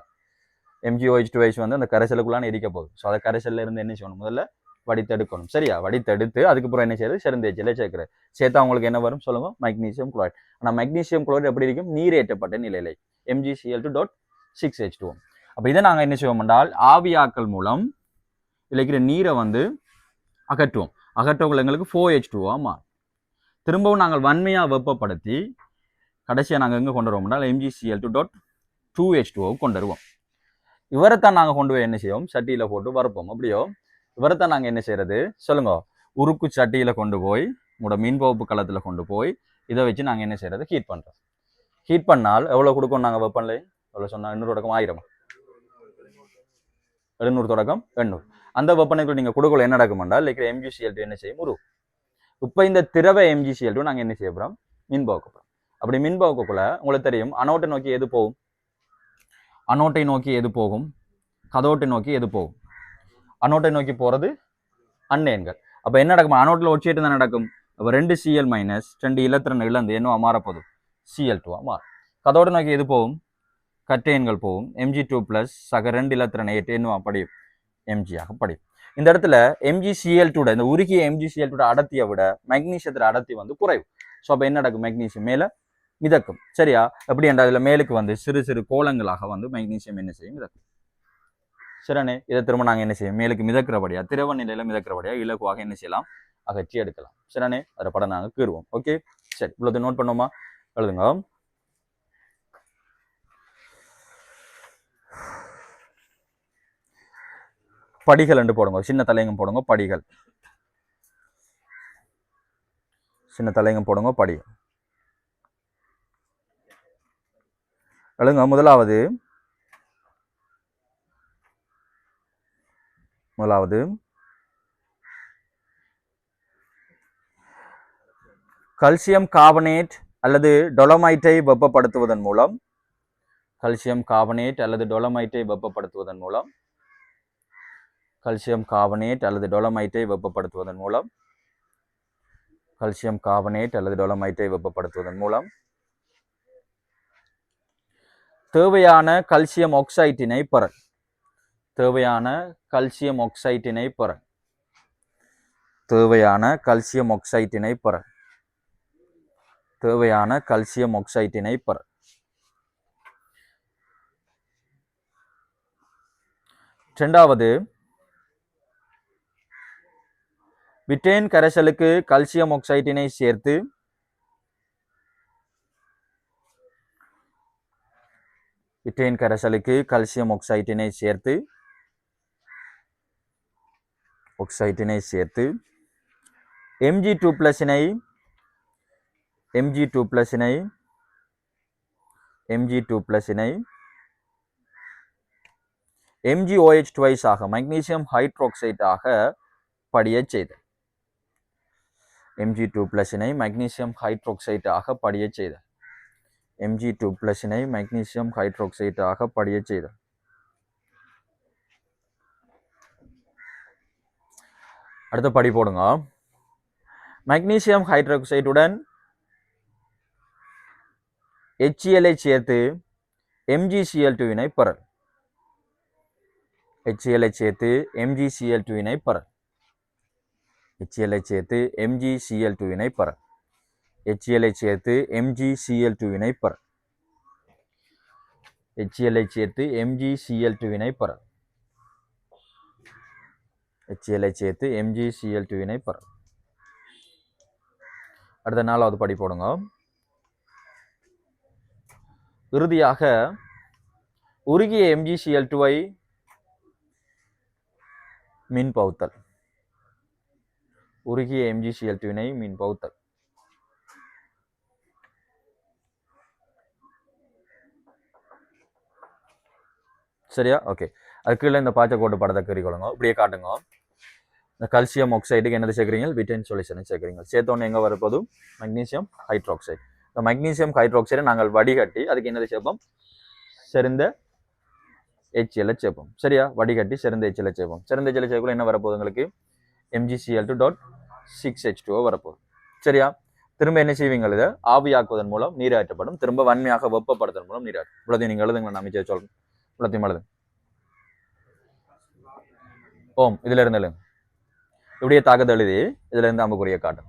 MgOH2 வந்து அந்த கரைசலுக்குள்ளான எரிக்க போகுது. ஸோ அதை கரைசல்ல இருந்து என்ன செய்யணும்? முதல்ல வடித்தெடுக்கணும். சரியா? வடித்தெடுத்து அதுக்கப்புறம் என்ன செய்யறது? செறிந்த HCl சேர்க்கிறது. சேர்த்தா உங்களுக்கு என்ன வரும்? சொல்லுங்க. Magnesium chloride. ஆனால் மெக்னீசியம் குளோரைட் எப்படி இருக்கும்? நீரேற்றப்பட்ட நிலையில MgCl2.6H2O. அப்போ இதை நாங்கள் என்ன செய்வோம் என்றால் ஆவியாக்கல் மூலம் இருக்கிற நீரை வந்து அகற்றுவோம். அகற்றவங்கள் எங்களுக்கு 4H2O மாறும். திரும்பவும் நாங்கள் வன்மையாக வெப்பப்படுத்தி கடைசியாக நாங்கள் எங்கே கொண்டு வருவோம் என்றால் MgCl2.2H2O கொண்டு வருவோம். இவரைத்தான் நாங்கள் கொண்டு போய் என்ன செய்வோம்? சட்டியில் போட்டு வறுப்போம். அப்படியோ இவரைத்தான் நாங்கள் என்ன செய்யறது? சொல்லுங்க. உருக்கு சட்டியில் கொண்டு போய் உங்களோட மின்பகுப்பு களத்தில் கொண்டு போய் இதை வச்சு நாங்கள் என்ன செய்யறது? ஹீட் பண்ணுறோம். ஹீட் பண்ணால் எவ்வளோ கொடுக்கும்? நாங்கள் வெப்பநிலை எவ்வளோ சொன்னால் 800 தொடக்கம் 1000, 700 தொடக்கம் 800. அந்த வெப்பநிலைக்கு நீங்கள் கொடுக்கல என்ன நடக்கும்டா இருக்கிற MgCl2 என்ன செய்யும்? உருகும். இப்போ இந்த திரவ MgCl2 நாங்கள் என்ன செய்ய போகிறோம்? மின்பகுக்க போகிறோம். அப்படி மின்பகுக்கக்குள்ள உங்களுக்கு தெரியும் அனோட்டை நோக்கி எது போகும்? அனோட்டை நோக்கி எது போகும்? கதோட்டை நோக்கி எது போகும்? அனோட்டை நோக்கி போகிறது அன்னேன்கள். அப்போ என்ன நடக்கும்? அனோட்டில் ஒட்சிட்டு தான் நடக்கும். அப்போ 2 Cl- 2 இலத்திரன் இழந்து என்னவா மாறப்போகுது? Cl2 மாறும். கதோட்டை நோக்கி எது போகும்? கட்டையன்கள் போகும். Mg2+ சக 2 இலத்திரன் 8 என்னவா படியும்? Mg ஆக படியும். இந்த இடத்துல MgCl2 இந்த உருகிய MgCl2 அடர்த்தியை விட மெக்னீசியத்தோட அடர்த்தி வந்து குறைவு. ஸோ அப்போ என்ன நடக்கும்? மெக்னீசியம் மேலே மிதக்கும். சரியா? எப்படி என்ற அதில் மேலுக்கு வந்து சிறு சிறு கோலங்களாக வந்து மெக்னீசியம் என்ன செய்யும்? மிதக்கும். சரிண்ணே, இதை திரும்ப நாங்கள் என்ன செய்யும்? மேலுக்கு மிதக்கிறபடியா திரவ நிலையில மிதக்கிறபடியா இலகுவாக என்ன செய்யலாம்? அகற்றி எடுக்கலாம். சரிண்ணே, அதில் படம் நாங்கள் கீறுவோம். ஓகே, சரி, இவ்வளவு நோட் பண்ணுவோமா? எழுதுங்க. படிகள் என்று போடுங்க. சின்ன தலையங்கம் போடுங்க. படிகள். சின்ன தலையங்கம் போடுங்க. படிகள் எழுதுங்க. முதலாவது கல்சியம் கார்பனேட் அல்லது டொலமைட்டை வெப்பப்படுத்துவதன் மூலம் கல்சியம் கார்பனேட் அல்லது டொலமைட்டை வெப்பப்படுத்துவதன் மூலம் கல்சியம் கார்பனேட் அல்லது டொலமைட்டை வெப்பப்படுத்துவதன் மூலம் கல்சியம் கார்பனேட் அல்லது டொலமைட்டை வெப்பப்படுத்துவதன் மூலம் தேவையான கல்சியம் ஆக்சைட்டினை பெற தேவையான கல்சியம் ஆக்சைட்டினை பெற தேவையான கல்சியம் ஆக்சைட்டினை பெற தேவையான கல்சியம் ஆக்சைட்டினை பெற இரண்டாவது விட்ரேன் கரைசலுக்கு கால்சியம் ஆக்சைட்டினை சேர்த்து விட்ரேன் கரைசலுக்கு கால்சியம் ஆக்சைட்டினை சேர்த்து Mg2+ MgOH twice ஆக மக்னீசியம் ஹைட்ரோக்சைட் ஆக படியச் செய்த Mg2+ மக்னீசியம் ஹைட்ரோக்சைட் ஆக படியச் செய்த Mg2+ மக்னீசியம் ஹைட்ரோக்சைட் ஆக படியச் செய்த அடுத்த படி போடுங்க. மக்னீசியம் ஹைட்ரோக்சைடுடன் HCl ஐ சேர்த்து MgCl2 வினை பெறல். HCl ஐ சேர்த்து MgCl2 வினை பெறல். HCl ஐ சேர்த்து MgCl2 வினை பெறல். HCl ஐ சேர்த்து MgCl2 வினை பெறல். HCl ஐ சேர்த்து MgCl2 வினை பெறல். HCl ஐ சேர்த்து MgCl2 வினை பெறல். அடுத்த நாலாவது படி போடுங்க. இறுதியாக உருகிய MgCl2 ஐ மின் பகுத்தல். உருகிய MgCl2 வினை மின் பகுத்தல். சரியா? ஓகே. அதுக்குள்ள இந்த பாய்ச்ச கோட்டு படத்தை கறிக்கொள்ளுங்க. இப்படியே காட்டுங்க. இந்த கால்சியம் ஆக்சைடுக்கு என்னது சேர்க்குறீங்க? விட்ரேன் சொல்யூஷனை சேர்க்குறீங்க. சேர்த்தோன்னு எங்கே வரப்போது? Magnesium hydroxide. இந்த மக்னீசியம் ஹைட்ரோக்சைடை நாங்கள் வடிகட்டி அதுக்கு என்னது சேர்ப்போம்? செறிந்த HCl சேர்ப்போம். சரியா? வடிகட்டி செறிந்த HCl சேர்ப்போம். செறிந்த HCl சேர்க்குள்ள என்ன வரப்போகுது உங்களுக்கு? MgCl2.6H2O வரப்போகுது. சரியா? திரும்ப என்ன செய்வீங்க? இதை ஆவியாக்குவதன் மூலம் நீராற்றப்படும். திரும்ப வன்மையாக வெப்பப்படுத்துவதன் மூலம் நீராற்றும். இவ்வளோத்தையும் நீங்கள் எழுதுங்க. நான் அமைச்சர் சொல்றேன். இவ்வளோத்தையும் எழுதுங்க. ஓம் இதுல இருந்து எழுதுங்க. இப்படியே தாக்கத்தை எழுதி இதுல இருந்து அம்புக்குரிய காட்டும்.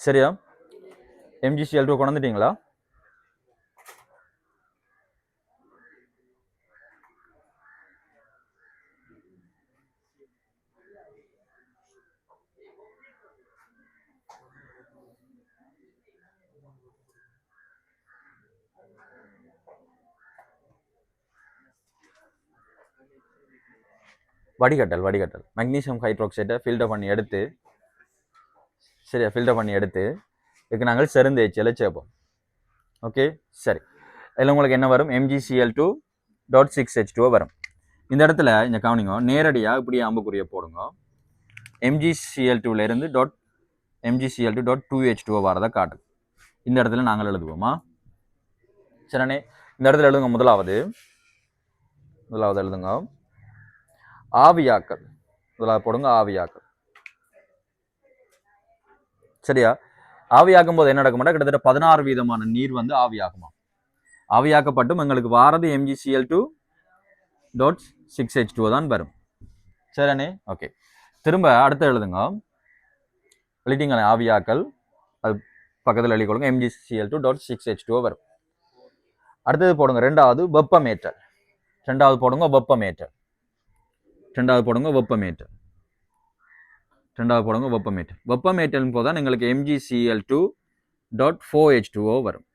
சரியா? MgCl2 கொண்டு வந்துட்டீங்களா? வடிகட்டல் மக்னீசியம் ஹைட்ரோக்சைடை ஃபில்டர் பண்ணி எடுத்து, சரியா, ஃபில்டர் பண்ணி எடுத்து இதுக்கு நாங்கள் செறிந்த HCl சேர்ப்போம். ஓகே, சரி. இதில் உங்களுக்கு என்ன வரும்? MgCl2.6H2O வரும். இந்த இடத்துல இந்த கவனிங்க, நேரடியாக இப்படியே அம்புக்குரிய போடுங்க. MgCl2ல இருந்து MgCl2.2H2O வரதை காட்டு. இந்த இடத்துல நாங்கள் எழுதுவோமா? சரிண்ணே, இந்த இடத்துல எழுதுங்க. முதலாவது எழுதுங்க ஆவியாக்கல். முதலாவது போடுங்க ஆவியாக்கல். சரியா? ஆவியாக்கும் போது என்ன நடக்கும்னா கிட்டத்தட்ட 16 வீதமான நீர் வந்து ஆவியாகுமா. ஆவியாக்கப்பட்டும் எங்களுக்கு வாரது MgCl2.6H2O தான் வரும். சரிண்ணே, ஓகே. திரும்ப அடுத்து எழுதுங்க. எழுதிங்களே ஆவியாக்கல், அது பக்கத்தில் எழுதிக்கொள்ளுங்க. MgCl2.6H2O வரும். அடுத்தது போடுங்க ரெண்டாவது வெப்பமேற்றல். ரெண்டாவது போடுங்க வெப்பமேற்றல். வெப்பமேற்றல் போதுதான் எங்களுக்கு MgCl2.4H2O வரும்.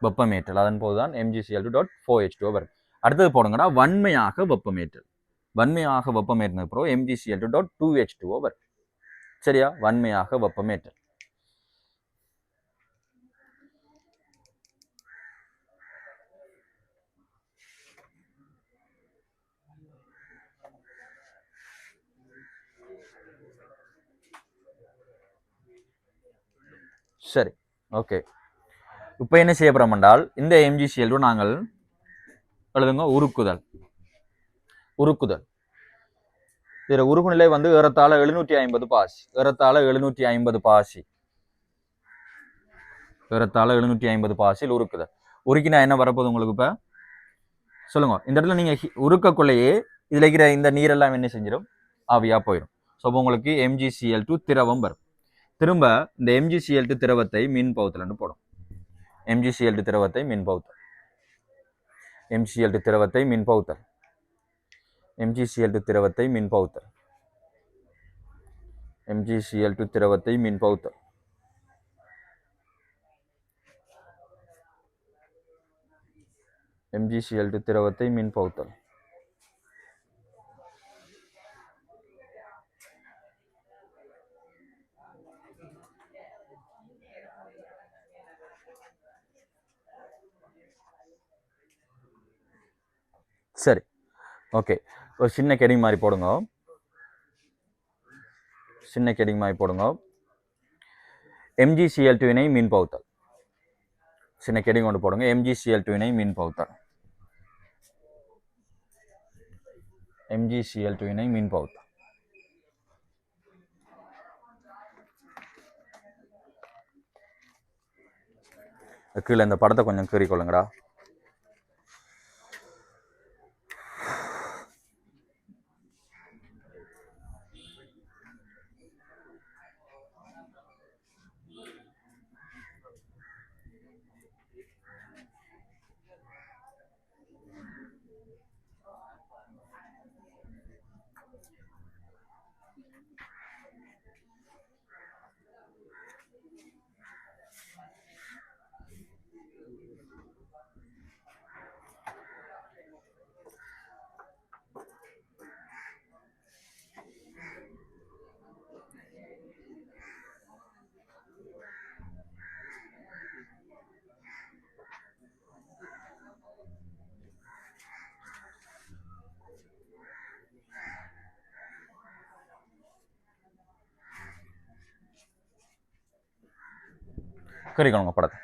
வெப்பமேற்றல் அதன் போதுதான் MgCl2.4H2O வரும். அடுத்தது போடுங்கடா வன்மையாக வெப்பமேற்றல். வன்மையாக வெப்பமேற்றின பிறகு MgCl2.2H2O வரும். சரியா? வன்மையாக வெப்பமேற்றல். சரி, ஓகே, இப்போ என்ன செய்ய போறோம் என்றால் இந்த MgCl2 நாங்கள் எழுதுங்க உருக்குதல். இதில் உருகுநிலை வந்து ஏறத்தாழ 750 பாசி. ஏறத்தாழ 750 பாசியில் உருக்குதல். உருக்கினா என்ன வரப்போகுது உங்களுக்கு? இப்போ சொல்லுங்க. இந்த இடத்துல நீங்க உருக்கக்குள்ளேயே இதுல இருக்கிற இந்த நீரெல்லாம் என்ன செஞ்சிடும்? ஆவியா போயிடும். ஸோ உங்களுக்கு MgCl2 திரவம் வரும். திரும்ப இந்த MgCl2 திரவத்தை மின் பகுத்தல் போடும். MgCl2 திரவத்தை மின் பகுத்தல். MgCl2 திரவத்தை மின் பகுத்தல். MgCl2 திரவத்தை மின் பகுத்தல். MgCl2 திரவத்தை மின் பகுத்தல். MgCl2 திரவத்தை மின் பகுத்தல். சரி, ஓகே. ஒரு சின்ன கெடிங் மாதிரி போடுங்க. MgCl2 மின் பகுத்தல். சின்ன கெடிங் கொண்டு போடுங்க. MgCl2 மின் பகுத்தல். MgCl2 மின் பகுத்தல். கீழே இந்த படத்தை கொஞ்சம் கீறிக்கொள்ளுங்கடா. கீறிக்கொள்ளுங்க படத்தை.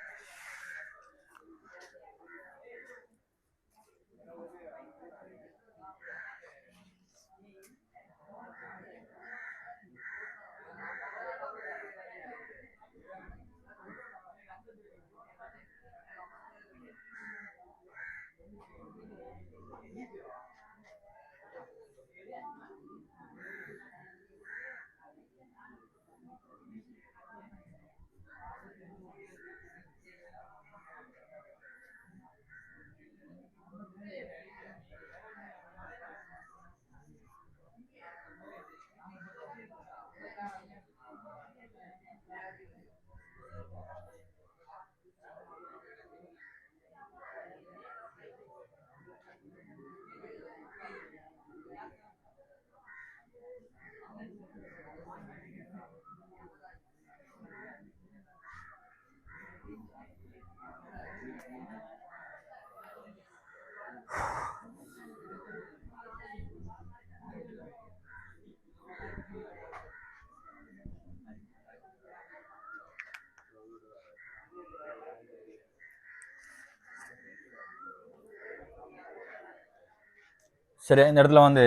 சரி, இந்த இடத்துல வந்து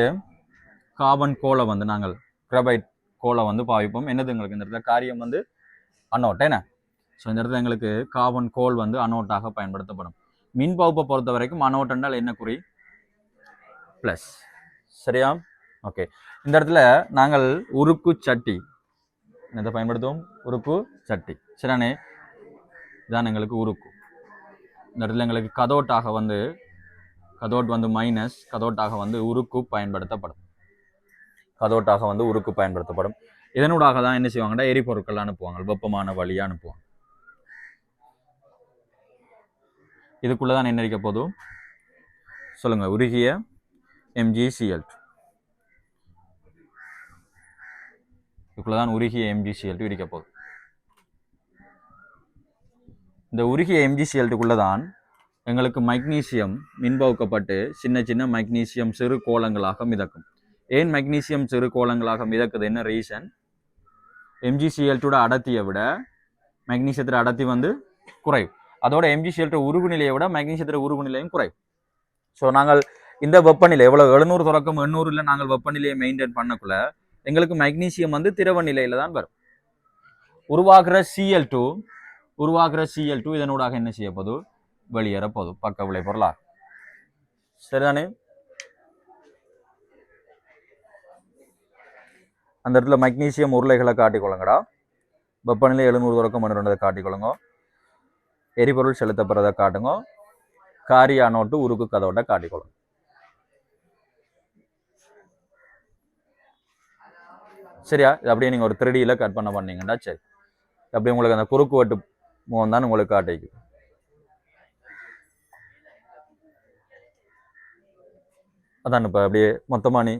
கார்பன் கோலை வந்து நாங்கள் கிராபைட் கோலை வந்து பாவிப்போம். என்னது எங்களுக்கு இந்த இடத்துல காரியம் வந்து அனோட் என்ன? ஸோ இந்த இடத்துல எங்களுக்கு கார்பன் கோல் வந்து அனோட்டாக பயன்படுத்தப்படும். மின் பகுப்பை பொறுத்த வரைக்கும் அனோட் என்றால் என்ன குறி? ப்ளஸ். சரியா? ஓகே. இந்த இடத்துல நாங்கள் உருக்கு சட்டி என்னத்தை பயன்படுத்துவோம்? உருக்கு சட்டி. சரியானே? இதான் எங்களுக்கு உருக்கு. இந்த இடத்துல எங்களுக்கு கதோட்டாக வந்து மைனஸ், கதோட்டாக வந்து உருக்கு பயன்படுத்தப்படும். இதனூடாக தான் என்ன செய்வாங்கன்னா எரிபொருட்கள் அனுப்புவாங்க, வெப்பமான வழியாக அனுப்புவாங்க. இதுக்குள்ளதான் என்ன இருக்க போதும் சொல்லுங்க? உருகிய MgCl2. இதுக்குள்ளதான் உருகிய MgCl2 இருக்க போகுது. இந்த உருகிய MgCl2க்குள்ளதான் எங்களுக்கு மெக்னீசியம் மின்பகுக்கப்பட்டு சின்ன சின்ன மெக்னீசியம் சிறு கோளங்களாக மிதக்கும். ஏன் மெக்னீசியம் சிறு கோளங்களாக மிதக்குது? என்ன ரீசன்? MgCl2 அடர்த்தியை விட மெக்னீசியத்தில் அடர்த்தி வந்து குறைவு. அதோட MgCl2 உருகு நிலையை விட மெக்னீசியத்தில் உருகு நிலையும் குறைவு. ஸோ நாங்கள் இந்த வெப்பநிலை எவ்வளோ 700 தொடக்கம் 800 நாங்கள் வெப்பநிலையை மெயின்டைன் பண்ணக்குள்ள எங்களுக்கு மெக்னீசியம் வந்து திரவ நிலையில தான் வரும். உருவாக்குற Cl2 இதனூடாக என்ன செய்ய போது வெளியேற போது பக்க விளை பொருளாக. சரிதானே? அந்த இடத்துல மெக்னீசியம் உருளைகளை காட்டிக்கொள்ளுங்கடா. வெப்பநிலை 700 தொடக்கம் 12 காட்டிக்கொள்ளுங்க. எரிபொருள் செலுத்தப்படுறதை காட்டுங்க. காரிய அனோட்டு உருக்கு கதோட்ட காட்டிக்கொள்ளுங்க. சரியா? இது அப்படியே நீங்கள் ஒரு 3Dயில் கட் பண்ணீங்கன்னா சரி. அப்படியே உங்களுக்கு அந்த குறுக்கு வெட்டு முகம் தான் உங்களுக்கு காட்டிக்கு. அதான் இப்போ அப்படியே மொத்தமாக நீ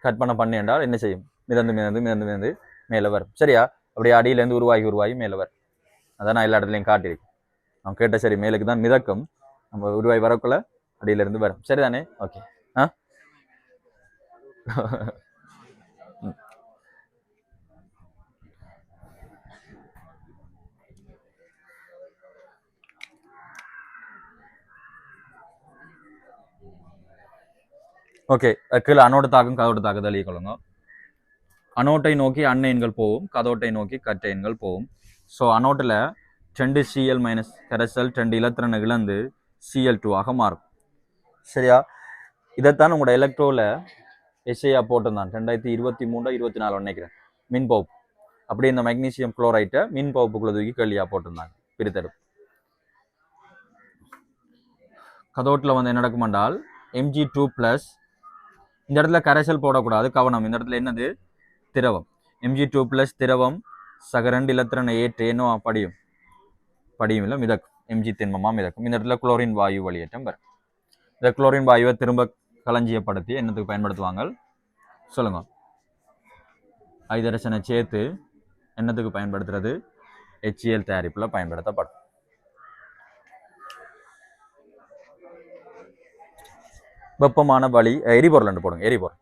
கட் பண்ணிண்டால் என்ன செய்யும்? மிதந்து மேலே வரும். சரியா? அப்படியே அடியிலேருந்து உருவாகி மேலே வரும். அதான் நான் எல்லா இடத்துலையும் காட்டியிருக்கேன். அவன் கேட்ட சரி மேலுக்கு தான் மிதக்கும், நம்ம உருவாகி வரக்குள்ள அடியிலேருந்து வரும். சரிதானே? ஓகே. ஓகே. கீழே அனோட தாக்கம் கதோட தாக்குதல் கொள்ளுங்க. அனோட்டை நோக்கி அன்னையன்கள் போகும், கதோட்டை நோக்கி கட்டையன்கள் போகும். ஸோ அனோட்டில் 2 Cl மைனஸ் கரைசல் 2 இலத்திரனை இழந்து Cl2 ஆக மாறும். சரியா? இதைத்தான் உங்களோட எலக்ட்ரோவில் எஸ்ஐயா போட்டிருந்தான் 2023-24 நினைக்கிறேன் மின் பவுப்பு. அப்படி இந்த மெக்னீசியம் குளோரைட்டை மின் பவுப்புக்குள்ள தூக்கி கேள்வியாக போட்டிருந்தாங்க பிரித்தெடுப்பு. கதோட்டில் வந்து என்ன நடக்குமென்றால் Mg2+, இந்த இடத்துல கரைசல் போடக்கூடாது, கவனம். இந்த இடத்துல என்னது? திரவம். Mg2+ திரவம் சக 2 இலத்திரனை ஏற்று என்ன படியும் இல்லை மிதக்கும். Mg திண்மமாக மிதக்கும். இந்த இடத்துல குளோரின் வாயு வெளியேற்றம் வரும். இந்த குளோரின் வாயுவை திரும்ப களஞ்சியப்படுத்தி என்னத்துக்கு பயன்படுத்துவாங்க சொல்லுங்க? ஐதரசனை சேர்த்து என்னத்துக்கு பயன்படுத்துறது? HCl தயாரிப்பில் பயன்படுத்தப்படும். வெப்பமான வழி எரிபொருள் என்று போடுங்க. எரிபொருள்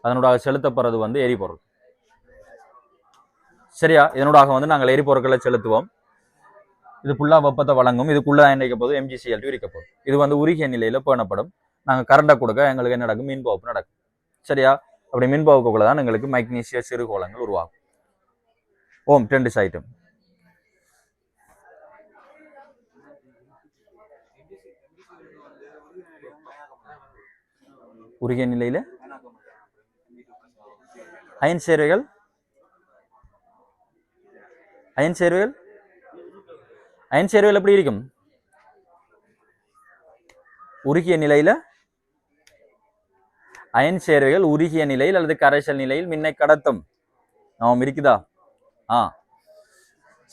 அதனூடாக செலுத்தப்படுறது வந்து எரிபொருள். சரியா? இதனூடாக வந்து நாங்கள் எரிபொருட்களை செலுத்துவோம். இது ஃபுல்லாக வெப்பத்தை வழங்கும். இதுக்குள்ள என்ன போது MgCl2 இருக்க போகுது. இது வந்து உருகிய நிலையில பேணப்படும். நாங்கள் கரண்டை கொடுக்க எங்களுக்கு என்ன நடக்கும்? மின் பகுப்பு நடக்கும். சரியா? அப்படி மின் பகுப்புக்குள்ள தான் எங்களுக்கு மெக்னீசிய சிறுகோளங்கள் உருவாகும். ஓம் 2 சைட்டும் உருகிய நிலையில அயன் சேர்வைகள் எப்படி இருக்கும்? உருகிய நிலையில அயன் சேர்வைகள் உருகிய நிலையில் அல்லது கரைசல் நிலையில் மின்னை கடத்தும். இருக்குதா?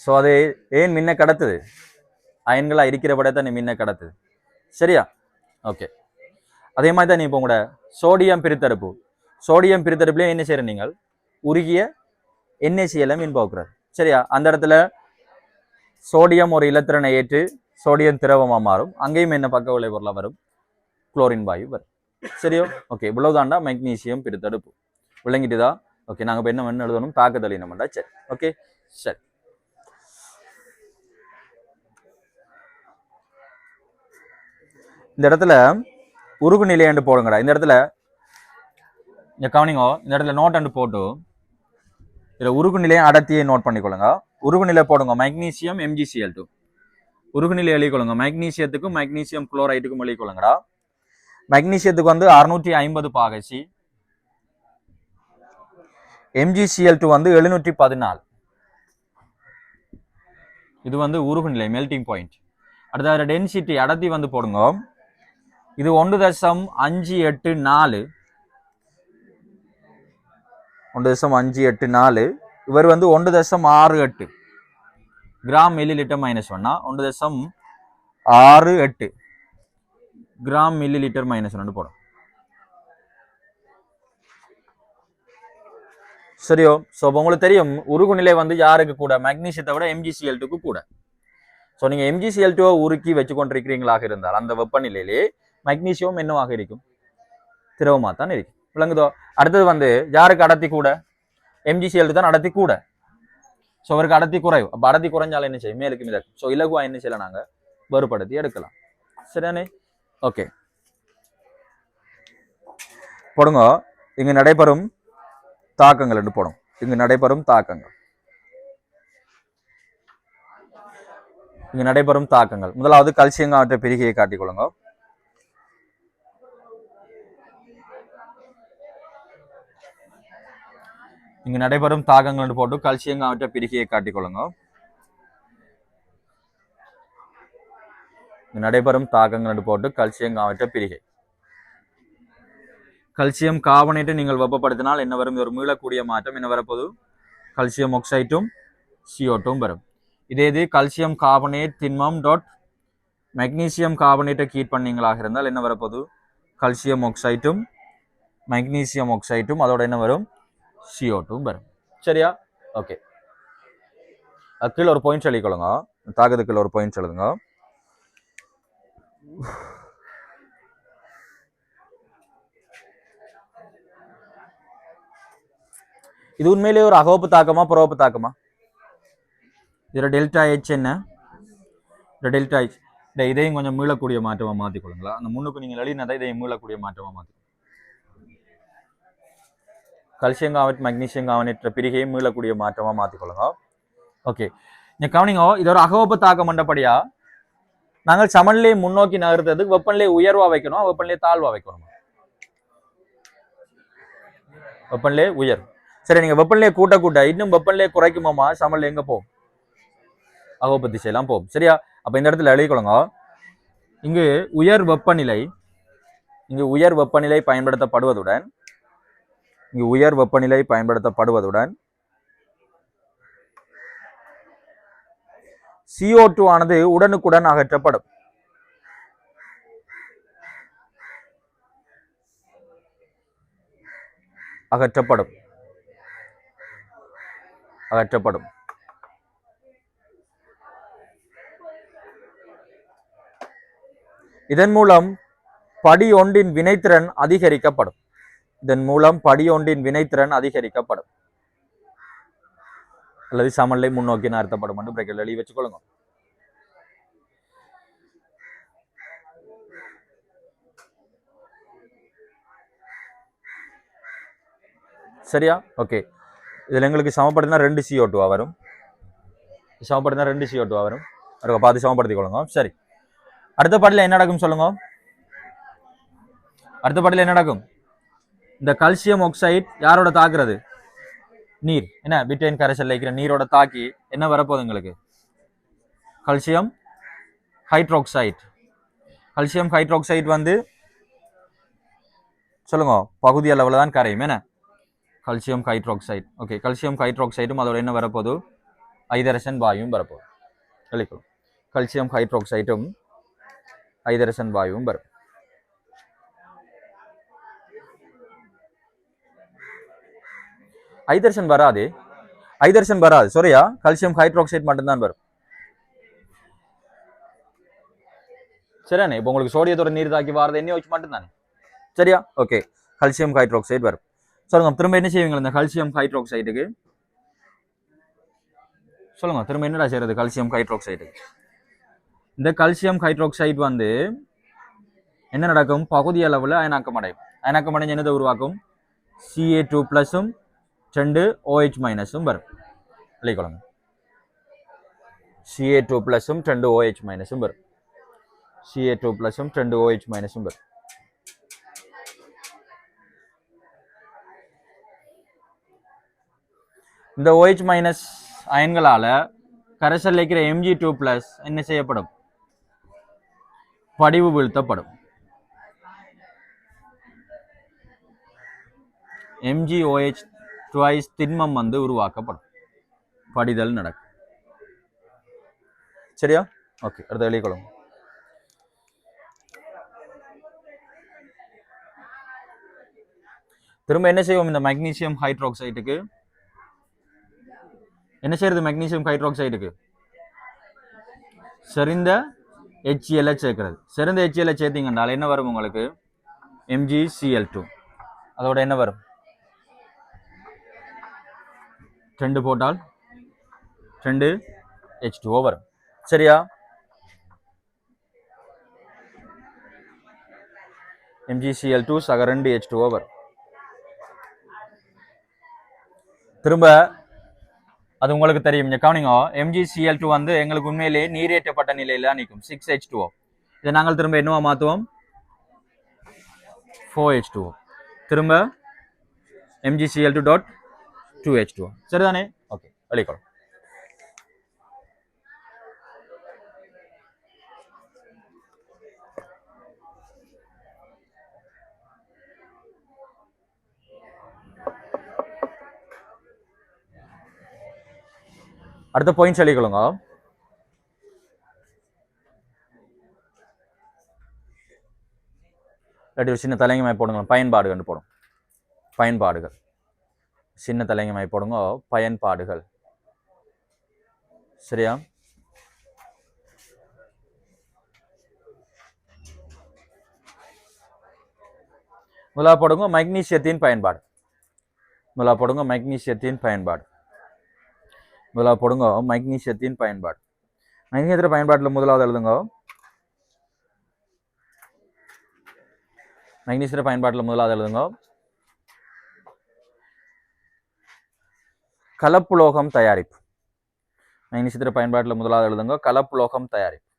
ஸோ அது ஏன் மின்னை கடத்துது? அயன்களா இருக்கிற படத்தை மின்னை கடத்துது. சரியா? ஓகே. அதே மாதிரி தான் நீ இப்போ உங்களோட சோடியம் பிரித்தடுப்புலேயே என்ன செய்யற? நீங்கள் உருகிய NaCl மின் போக்குறாரு. சரியா? அந்த இடத்துல சோடியம் ஒரு இலத்திரனை ஏற்று சோடியம் திரவமா மாறும். அங்கேயும் என்ன பக்க விளை பொருளாக வரும்? குளோரின் வாயு வரும். சரியோ? ஓகே. இவ்வளவுதாண்டா மெக்னீசியம் பிரித்தடுப்பு. விளங்கிட்டுதா? ஓகே. நாங்கள் இப்போ என்ன எழுதணும்? தாக்குதல் இனம்டா. சரி. ஓகே. சரி. இந்த இடத்துல உருகு நிலை என்று போடுங்கடா. இந்த இடத்துல கவனிங்கோ. இந்த இடத்துல நோட் அண்டு போட்டு இதில் உருகு நிலையை அடர்த்தியை நோட் பண்ணிக்கொள்ளுங்க. உருகு நிலை போடுங்க மெக்னீசியம் MgCl2. உருகு நிலை எழுதிக்கொள்ளுங்க. மெக்னீசியத்துக்கும் மெக்னீசியம் குளோரைட்டுக்கும் எழுதிக்கொள்ளுங்கடா. மெக்னீசியத்துக்கு வந்து 650 பாகசி, MgCl2 வந்து 714. இது வந்து உருகு நிலை மெல்டிங் பாயிண்ட். அடுத்த டென்சிட்டி அடர்த்தி வந்து போடுங்க. இது 1.584. 1.584. இவர் வந்து 1.68 gram milli litre -1 1.68 gram milli litre -1 போடும். சரியோ? ஸோ உங்களுக்கு தெரியும் உருகு நிலை வந்து யாருக்கு கூட? மெக்னீசியத்தை விட MgCl2க்கு கூட. ஸோ நீங்க MgCl2 உருக்கி வச்சு கொண்டிருக்கிறீங்களாக இருந்தால் அந்த வெப்பநிலையிலே மெக்னீசியம் என்னவாக இருக்கும்? திரவமாக தான் இருக்கும். விளங்குதோ? அடுத்தது வந்து யாருக்கு அடர்த்தி கூட? MgCl2 தான் அடர்த்தி கூட. ஸோ அவருக்கு அடர்த்தி குறைவு. அப்போ அடர்த்தி குறைஞ்சாலும் என்ன செய்யும், மேலுக்கு மிதக்கும். ஸோ இலகுவா என்ன செய்யலாம், நாங்கள் வேறுபடுத்தி எடுக்கலாம். சரியானே? ஓகே, போடுங்க. இங்கு நடைபெறும் தாக்கங்கள் என்று போடும். இங்கு நடைபெறும் தாக்கங்கள், இங்கு நடைபெறும் தாக்கங்கள். முதலாவது கல்சியம் காவற்ற பிரிகையை காட்டிக்கொள்ளுங்க. இங்கு நடைபெறும் தாக்கங்கள் என்று போட்டு கல்சியம் காவற்ற பிரிகையை காட்டிக்கொள்ளுங்க. இங்கு நடைபெறும் தாக்கங்கள் என்று போட்டு கல்சியம் காவற்ற பிரிகை. கல்சியம் கார்பனேட்டை நீங்கள் வெப்பப்படுத்தினால் என்ன வரும், ஒரு மீளக்கூடிய மாற்றம் என்ன வரப்போது, கல்சியம் ஆக்சைட்டும் CO2 வரும். இதே இது கல்சியம் கார்பனேட் திண்மம் டாட் மெக்னீசியம் கார்பனேட்டை ஹீட் பண்ணீங்களாக இருந்தால் என்ன வரப்போது, கல்சியம் ஆக்சைட்டும் மெக்னீசியம் ஆக்சைட்டும் அதோட என்ன வரும், CO2 வரும். சரியா? ஓகே, கீழே ஒரு பாயிண்ட் எழுதிக்கொள்ளுங்க. தாக்கத்துக்குள்ள ஒரு பாயிண்ட் எழுதுங்க. இது உண்மையிலேயே ஒரு அகவப்பு தாக்கமா புறவப்பு தாக்கமா? இதுல டெல்டா ஹெச் என்ன, இந்த டெல்டா ஹெச் இதையும் கொஞ்சம் மீளக்கூடிய மாற்றமா மாற்றிக்கொள்ளுங்களா. அந்த முன்னுக்கு நீங்கள் எழுதினதை இதையும் மீளக்கூடிய மாற்றமா மாற்றி, கல்சியம் கார்பனேட் மெக்னீசியம் கார்பனேட் பிரிகையும் மீளக்கூடிய மாற்றமா மாற்றிக்கொள்ளுங்க. ஓகே, நீங்க கவனிங்க, இது ஒரு அகவப்பு தாக்கம் பண்ணபடியா நாங்கள் சமநிலையை முன்னோக்கி நகர்த்ததுக்கு வெப்பநிலையை உயர்வா வைக்கணும், வெப்பநிலையை தாழ்வா வைக்கணும். வெப்பநிலையை உயர். சரி, நீங்க வெப்பநிலையை கூட்ட கூட்ட இன்னும் வெப்பநிலையை குறைக்குமாமா, சமநிலை எங்க போகும், அகவப்பு திசையெல்லாம் போகும். சரியா? அப்ப இந்த இடத்துல எழுதிக்கொள்ளுங்க. இங்கு உயர் வெப்பநிலை, இங்கு உயர் வெப்பநிலை பயன்படுத்தப்படுவதுடன், இங்கு உயர் வெப்பநிலை பயன்படுத்தப்படுவதுடன் CO2 ஆனது உடனுக்குடன் அகற்றப்படும். அகற்றப்படும் அகற்றப்படும் இதன் மூலம் படி ஒன்றின் வினைத்திறன் அதிகரிக்கப்படும். இதன் மூலம் படி ஒன்றின் வினைத்திறன் அதிகரிக்கப்படும் அல்லது சமநிலை முன்னோக்கி நகர்த்தப்படும் என்று பிரேக்கெட்ல எழுதி வச்சுக்கொள்ளுங்க. சரியா? ஓகே, இதுல எங்களுக்கு சமப்படுத்தினா 2 CO2 வரும். சமப்படுத்தினா 2 CO2 வரும். பார்த்து சமப்படுத்திக் கொள்ளுங்க. சரி, அடுத்த பாட்டில் என்ன நடக்கும் சொல்லுங்க. அடுத்த பாட்டில் என்ன நடக்கும், இந்த கல்சியம் ஆக்சைடு யாரோட தாக்குறது, நீர். என்ன பிட்டைன் கரைசல்ல இருக்கிற நீரோட தாக்கி என்ன வரப்போகுது உங்களுக்கு, கல்சியம் ஹைட்ரோக்சைடு. கல்சியம் ஹைட்ரோக்சைடு வந்து சொல்லுங்க பகுதி அளவில் தான் கரையும். என்ன கல்சியம் ஹைட்ரோக்சைடு. ஓகே, கல்சியம் ஹைட்ரோக்சைடும் அதோட என்ன வரப்போகுது, ஐதரசன் வாயுவும் வரப்போகுது. எழுதிக்கணும், கல்சியம் ஹைட்ரோக்சைடும் ஐதரசன் வாயுவும் வரும். ஐதரசன் வராது, ஐதரசன் வராது. சரியா? கல்சியம் ஹைட்ரோக்சைடு மட்டும்தான் வரும். சரியானே? இப்போ உங்களுக்கு சோடியத்தோட நீர் தாக்கி வாரது என்ன வச்சு மட்டும்தானே. சரியா? ஓகே, கல்சியம் ஹைட்ரோக்சைடு வரும். சொல்லுங்க, திரும்ப என்ன செய்வீங்க இந்த கல்சியம் ஹைட்ரோக்சைடுக்கு, சொல்லுங்க திரும்ப என்னடா செய்யறது கல்சியம் ஹைட்ரோக்சைடுக்கு. இந்த கல்சியம் ஹைட்ரோக்சைடு வந்து என்ன நடக்கும், பகுதி அளவில் அயனாக்கம் அடையும். அயனாக்கம் அடைஞ்சு என்னதை உருவாக்கும், Ca2+ 2 OH- வரும். எழுதிக்கொள்ளுங்க, Ca2+ 2 OH- வரும். Ca2+ 2 OH- வரும். இந்த OH- அயன்களால கரைசல் இருக்கிற Mg2+ என்ன செய்யப்படும், படிவு வீழ்த்தப்படும். MgOH திண்மம் வந்து உருவாக்கப்படும், படிதல் நடக்கும். சரியா? ஓகே, அடுத்த எழுதிக்கொள்ளுங்க. திரும்ப என்ன செய்வோம், இந்த மெக்னீசியம் ஹைட்ரோக்சைடுக்கு என்ன செய்யறது, மெக்னீசியம் ஹைட்ரோக்சைடுக்கு செறிந்த HCl சேர்க்கிறது. செறிந்த HCl சேர்த்தீங்கன்றால் என்ன வரும் உங்களுக்கு, MgCl2. அதோட என்ன வரும், 2 போட்டால் 2 H2O வரும். சரியா? MgCl2 சக 2 H2O வரும். திரும்ப அது உங்களுக்கு தெரியும், இங்க கவனிங்க. MgCl2 வந்து எங்களுக்கு உண்மையிலேயே நீரேற்றப்பட்ட நிலையில நிற்கும் 6H2O. இதை நாங்கள் திரும்ப என்னவா மாற்றுவோம்? 4H2O. திரும்ப MgCl2.2H2O. சரிதானே? ஓகே, வெளிக்கொள்ளும். அடுத்த பாயிண்ட் சொல்லிக்கொள்ளுங்க. இல்லாட்டி ஒரு சின்ன தலைங்கமாய் போடுங்க, பயன்பாடுகள் போடும். பயன்பாடுகள் சின்ன தலைங்கமாய் போடுங்க, பயன்பாடுகள். சரியா? முதலா போடுங்க மெக்னீசியத்தின் பயன்பாடு. முதலா போடுங்க மெக்னீசியத்தின் பயன்பாடு. முதலா போடுங்க மெக்னீசியத்தின் பயன்பாடு. மெக்னீசியத்தின் பயன்பாட்டில் முதலாவது எழுதுங்க. மெக்னீசியத்தின் பயன்பாட்டில் முதலாவது எழுதுங்க. கலப்புலோகம் தயாரிப்பு. மெக்னீசியத்தின் பயன்பாட்டில் முதலாவது எழுதுங்க கலப்புலோகம் தயாரிப்பு.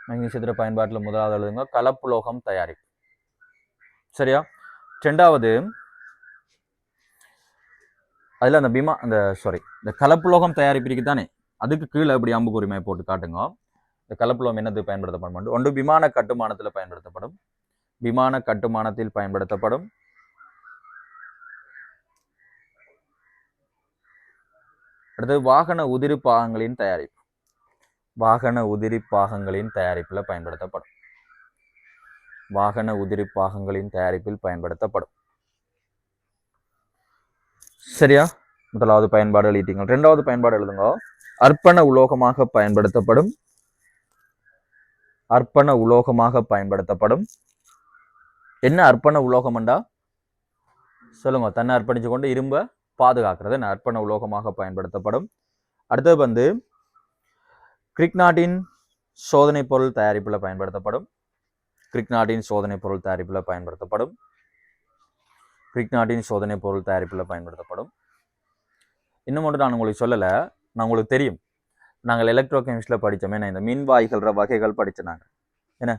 மெக்னீசியத்தின் பயன்பாட்டில் முதலாவது எழுதுங்க கலப்புலோகம் தயாரிப்பு. சரியா? ரெண்டாவது, அதில் அந்த இந்த கலப்புலோகம் தயாரிப்பிற்கு தானே, அதுக்கு கீழே இப்படி அம்புக்குறிமை போட்டு காட்டுங்க. இந்த கலப்புலோகம் என்னது பயன்படுத்தப்படும்? ஒன்று விமான கட்டுமானத்தில் பயன்படுத்தப்படும். விமான கட்டுமானத்தில் பயன்படுத்தப்படும். அடுத்தது வாகன உதிரி பாகங்களின் தயாரிப்பு. வாகன உதிரி பாகங்களின் தயாரிப்பில் பயன்படுத்தப்படும். வாகன உதிரி பாகங்களின் தயாரிப்பில் பயன்படுத்தப்படும். சரியா? முதலாவது பயன்பாடு எழுதிட்டீங்க. இரண்டாவது பயன்பாடு எழுதுங்க. அர்ப்பண உலோகமாக பயன்படுத்தப்படும். அர்ப்பண உலோகமாக பயன்படுத்தப்படும். என்ன அர்ப்பண உலோகம்டா சொல்லுங்க. தன்னை அர்ப்பணிச்சு கொண்டு இரும்ப பாதுகாக்கிறது அர்ப்பண உலோகமாக பயன்படுத்தப்படும். அடுத்தது வந்து கிரிக்னாட்டின் சோதனை பொருள் தயாரிப்பில் பயன்படுத்தப்படும். கிரிக்னாட்டின் சோதனை பொருள் தயாரிப்பில் பயன்படுத்தப்படும். கிரிக்னாட்டின் சோதனை பொருள் தயாரிப்பில் பயன்படுத்தப்படும். இன்னும் ஒன்று நான் உங்களுக்கு சொல்லலை, நான் உங்களுக்கு தெரியும், நாங்கள் எலக்ட்ரோ கெமிஸ்ட்ரியில் படித்தோமே, இந்த மின்வாய்கள் வகைகள் படித்தோம். ஏன்னா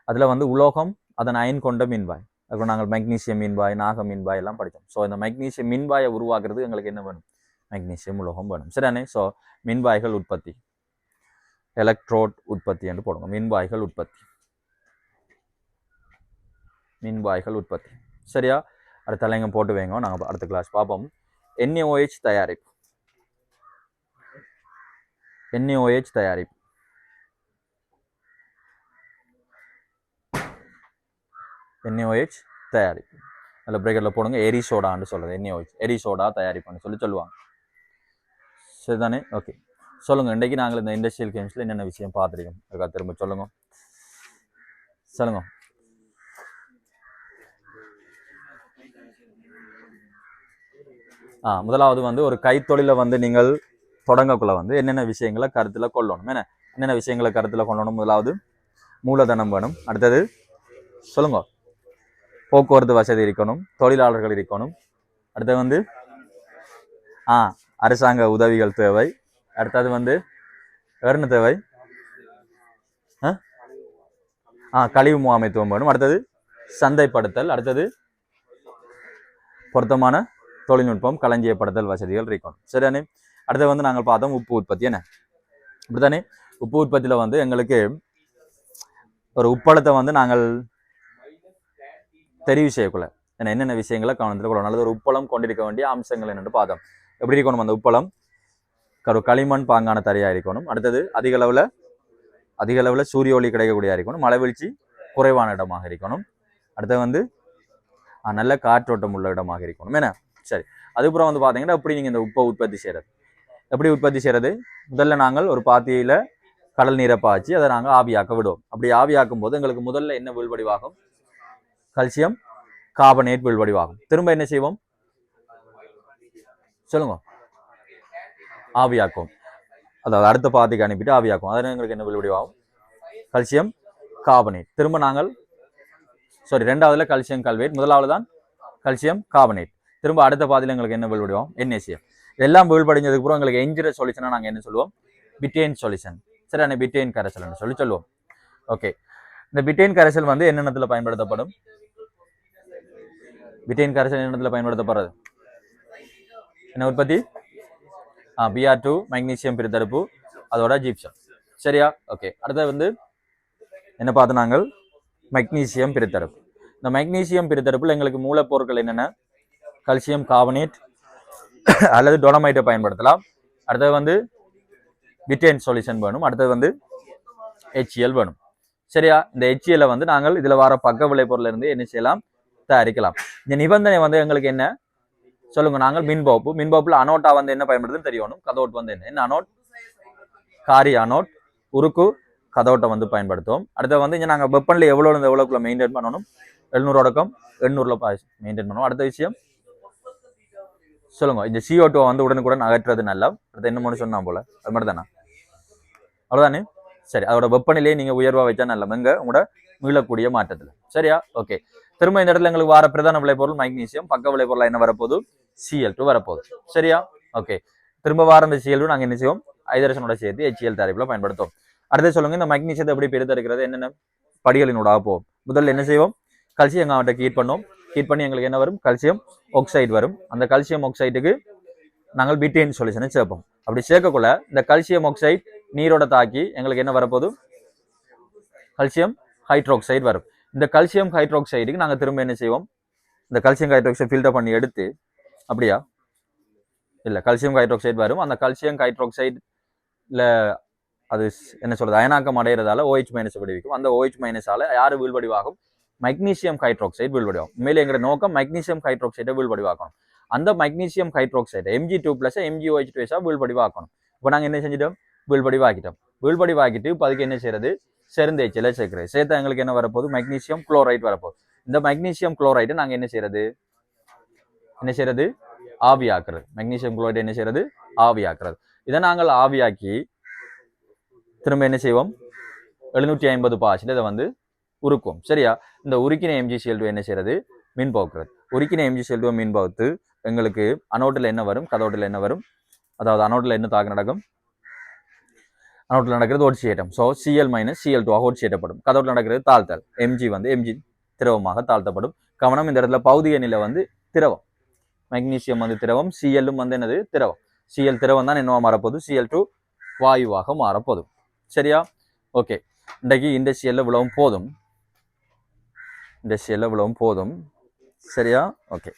அதில் வந்து உலோகம், அதன் அயன் கொண்ட மின்வாய், அப்புறம் நாங்கள் மெக்னீசியம் மின்வாய், நாக மின்வாய் எல்லாம் படித்தோம். ஸோ இந்த மெக்னீசியம் மின்வாயை உருவாக்குறது எங்களுக்கு என்ன வேணும்? மெக்னீசியம் உலோகம் வேணும். சரிதானே? ஸோ மின்வாய்கள் உற்பத்தி, எலக்ட்ரோட் உற்பத்தி என்று போடுங்க. மின்வாய்கள் உற்பத்தி, மின்வாய்கள் உற்பத்தி. சரியா? அடுத்த தலைங்கம் போட்டு வைங்க, நாங்கள் அடுத்த கிளாஸ் பார்ப்போம். NaOH தயாரிப்பு. NaOH தயாரிப்பு. NaOH தயாரிப்பு. அதில் பிரேக்கெட்டில் போடுங்க எரிசோடான்னு சொல்கிறது. NaOH எரிசோடா தயாரிப்புன்னு சொல்லுவாங்க. சரிதானே? ஓகே, சொல்லுங்கள். இன்றைக்கு நாங்கள் இந்த இண்டஸ்ட்ரியல் கெமிஸ்ட்ரியில் என்னென்ன விஷயம் பார்த்துருக்கோம், அதுக்காக திரும்ப சொல்லுங்க. சொல்லுங்க. முதலாவது வந்து ஒரு கைத்தொழிலை வந்து நீங்கள் தொடங்கக்குள்ள வந்து என்னென்ன விஷயங்களை கருத்தில் கொள்ளணும். என்னென்ன விஷயங்களை கருத்தில் கொள்ளணும்? முதலாவது மூலதனம் வேணும். அடுத்தது சொல்லுங்க, போக்குவரத்து வசதி இருக்கணும், தொழிலாளர்கள் இருக்கணும். அடுத்தது வந்து அரசாங்க உதவிகள் தேவை. அடுத்தது வந்து வேறு தேவை, கழிவு முகாமைத்துவம் வேணும். அடுத்தது சந்தைப்படுத்தல். அடுத்தது பொருத்தமான தொழில்நுட்பம், களஞ்சியப்படுத்தல் வசதிகள் இருக்கணும். சரிதானே? அடுத்தது வந்து நாங்கள் பார்த்தோம் உப்பு உற்பத்தி. என்ன அப்படித்தானே? உப்பு உற்பத்தியில் வந்து எங்களுக்கு ஒரு உப்பளத்தை வந்து நாங்கள் தெரிவு செய்யக்குள்ள என்னென்ன விஷயங்களை கவனத்தில் கொள்ளணும். நல்லது ஒரு உப்பளம் கொண்டிருக்க வேண்டிய அம்சங்கள் என்னென்று பார்த்தோம். எப்படி இருக்கணும் அந்த உப்பளம்? ஒரு களிமண் பாங்கான தரையாக இருக்கணும். அடுத்தது அதிக அளவில் சூரிய ஒளி கிடைக்கக்கூடியதாக இருக்கணும். மழை வீழ்ச்சி குறைவான இடமாக இருக்கணும். அடுத்தது வந்து நல்ல காற்றோட்டம் உள்ள இடமாக இருக்கணும். என்ன? சரி, அதுக்கப்புறம் வந்து பார்த்தீங்கன்னா எப்படி நீங்கள் இந்த உப்பை உற்பத்தி செய்கிறது? எப்படி உற்பத்தி செய்கிறது? முதல்ல நாங்கள் ஒரு பாத்தியில் கடல் நீரை பாய்ச்சி அதை நாங்கள் ஆவியாக்க விடுவோம். அப்படி ஆவியாக்கும் போது எங்களுக்கு முதல்ல என்ன வீழ்வடிவாகும்? Calcium carbonate வீழ்வடிவாகும். திரும்ப என்ன செய்வோம்? சொல்லுங்க. ஆவியாக்கும். அதாவது அடுத்த பாதிக்கு அனுப்பிட்டு ஆவியாக்கும். அதனால் எங்களுக்கு என்ன வெளிவடிவாகும்? Calcium carbonate. திரும்ப நாங்கள் ரெண்டாவதுல கல்சியம் கல்வேட், முதலாவது தான் கல்சியம் கார்பனேட். திரும்ப அடுத்த பாதியில் எங்களுக்கு என்ன வெளிவடிவாகும்? NaCl. இதெல்லாம் வீழ்படிஞ்சதுக்கு அப்புறம் எங்களுக்கு எஞ்சிற சொல்யூஷனை நாங்கள் என்ன சொல்லுவோம்? பிட்டேன் சொல்யூஷன். சரியான பிட்டேன் கரைசல் சொல்லுவோம். ஓகே, இந்த பிட்டேன் கரைசல் வந்து என்னென்னத்தில் பயன்படுத்தப்படும்? பிட்டேன் கரைசல் என்னென்னத்தில் பயன்படுத்தப்படுறது? என்ன உற்பத்தி? Br2 மெக்னீசியம் பிரித்தடுப்பு, அதோட ஜிப்சம். சரியா? ஓகே, அடுத்தது வந்து என்ன பார்த்து நாங்கள் மெக்னீசியம் பிரித்தடுப்பு. இந்த மெக்னீசியம் பிரித்தடுப்பில் எங்களுக்கு மூலப்பொருட்கள் என்னென்ன? கல்சியம் கார்பனேட் அல்லது டொலமைட்டை பயன்படுத்தலாம். அடுத்தது வந்து பிட்டேன் சொல்யூஷன் வேணும். அடுத்தது வந்து HCl வேணும். சரியா? இந்த HCl வந்து நாங்கள் இதில் வர பக்க விளைபொருள் இருந்து என்ன செய்யலாம்? தயாரிக்கலாம். இந்த நிபந்தனை வந்து எங்களுக்கு என்ன சொல்லுங்க? நாங்கள் மின்பகுப்புல அனோட்டா வந்து என்ன பயன்படுதுன்னு தெரியணும். கதோட் வந்து என்ன அனோட்? காரி அனோட், உருக்கு கதோட்டை வந்து பயன்படுத்துவோம். அடுத்து வந்து இங்கே நாங்கள் வெப்பநிலை எவ்வளோக்குள்ள மெயின்டைன் பண்ணணும்? 700 800 மெயின்டைன் பண்ணுவோம். அடுத்த விஷயம் சொல்லுங்க, இந்த CO2 வந்து உடனுக்குடன் அகற்றுறது நல்லா. அடுத்து என்ன ஒன்று சொன்னா போல, அது மட்டும் தானே? அவ்வளோதானே? சரி, அதோட வெப்பநிலையை நீங்கள் உயர்வாக வச்சா நல்ல உங்களோட மீளக்கூடிய மாற்றத்தில். சரியா? ஓகே, திரும்ப இந்த இடத்துல எங்களுக்கு வர பிரதான விளைபொருள் மெக்னீசியம், பக்க விளைபொருள் என்ன வரப்போகுது? Cl2 வரப்போகுது. சரியா? ஓகே, திரும்ப வார இந்த Cl2 நாங்கள் என்ன செய்வோம்? ஹைட்ரஜனோட சேர்த்து HCl தயாரிப்பில் பயன்படுத்தும். அடுத்து சொல்லுங்க, இந்த மெக்னீசியத்தை எப்படி பிரித்தெடுக்கிறது? என்னென்ன படிகளினோட போகும்? முதல்ல என்ன செய்வோம்? கல்சியம் காவட்டை ஹீட் பண்ணுவோம். ஹீட் பண்ணி எங்களுக்கு என்ன வரும்? கல்சியம் ஆக்சைடு வரும். அந்த கல்சியம் ஆக்சைடுக்கு நாங்கள் பிட்டேன் சொல்யூஷனை சேர்ப்போம். அப்படி சேர்க்கக்குள்ள இந்த கல்சியம் ஆக்சைடு நீரோட தாக்கி எங்களுக்கு என்ன வரப்போகுது? கல்சியம் ஹைட்ரோக்சைடு வரும். இந்த கல்சியம் ஹைட்ரோக்சைடுக்கு நாங்கள் திரும்ப என்ன செய்வோம்? இந்த கல்சியம் ஹைட்ரோக்சைடு ஃபில்டர் பண்ணி எடுத்து, அப்படியா இல்லை, கல்சியம் ஹைட்ரோக்சைடு வரும். அந்த கல்சியம் ஹைட்ரோக்சைடில் அது என்ன சொல்றது, அயனாக்கம் அடைகிறதால OH- விடுவிக்கும். அந்த OH- யாரு வீழ்வடிவாகும்? Magnesium hydroxide வீழ்வடிவாகும். உண்மையிலே எங்களோட நோக்கம் மெக்னீசியம் ஹைட்ரோக்சைடை வீழ்வடிவாக்கணும். அந்த மெக்னீசியம் ஹைட்ரோக்சைடு Mg2+ MgOH2 வீழ்வடிவாக்கணும். இப்போ நாங்கள் என்ன செஞ்சிட்டோம்? வீழ்வடிவாக்கிட்டோம். வீழ்வடிவாக்கிட்டு இப்போ அதுக்கு என்ன செய்யறது? HCl சேர்க்கிறது. சேர்த்தா எங்களுக்கு என்ன வரப்போகுது? மெக்னீசியம் குளோரைடு வரப்போகுது. இந்த மெக்னீசியம் குளோரைடு நாங்கள் என்ன செய்யறது? ஆவியாக்குறது. மெக்னீசியம் குளோரைடு என்ன செய்யறது? ஆவியாக்குறது. இதை நாங்கள் ஆவியாக்கி திரும்ப என்ன செய்வோம்? 750 இதை வந்து உருக்கும். சரியா? இந்த உருக்கின MgCl2 என்ன செய்யறது? மின்பகுக்கிறது. உருக்கின MgCl2 மின்பகுத்து எங்களுக்கு அனோட்டில் என்ன வரும்? கதோட்டில் என்ன வரும்? அதாவது அனோட்டில் என்ன தாக்கம் நடக்கும்? அனோட்டில் நடக்கிறது ஒட்சியேற்றம். So Cl - Cl2 ஒட்சியேற்றப்படும். கதோட்டில் நடக்கிறது தாழ்த்தல். Mg திரவமாக தாழ்த்தப்படும். கவனம், இந்த இடத்துல பௌதிக நிலை வந்து திரவம். மெக்னீசியம் வந்து திரவம், Cl வந்து என்னது? திரவம். Cl திரவம் தான் என்னவா மாறப்போகுது? Cl2 வாயுவாக மாறப்போதும். சரியா? ஓகே, இன்றைக்கு இண்டஸ்ட்ரியல்ல இவ்வளவும் போதும். சரியா? ஓகே.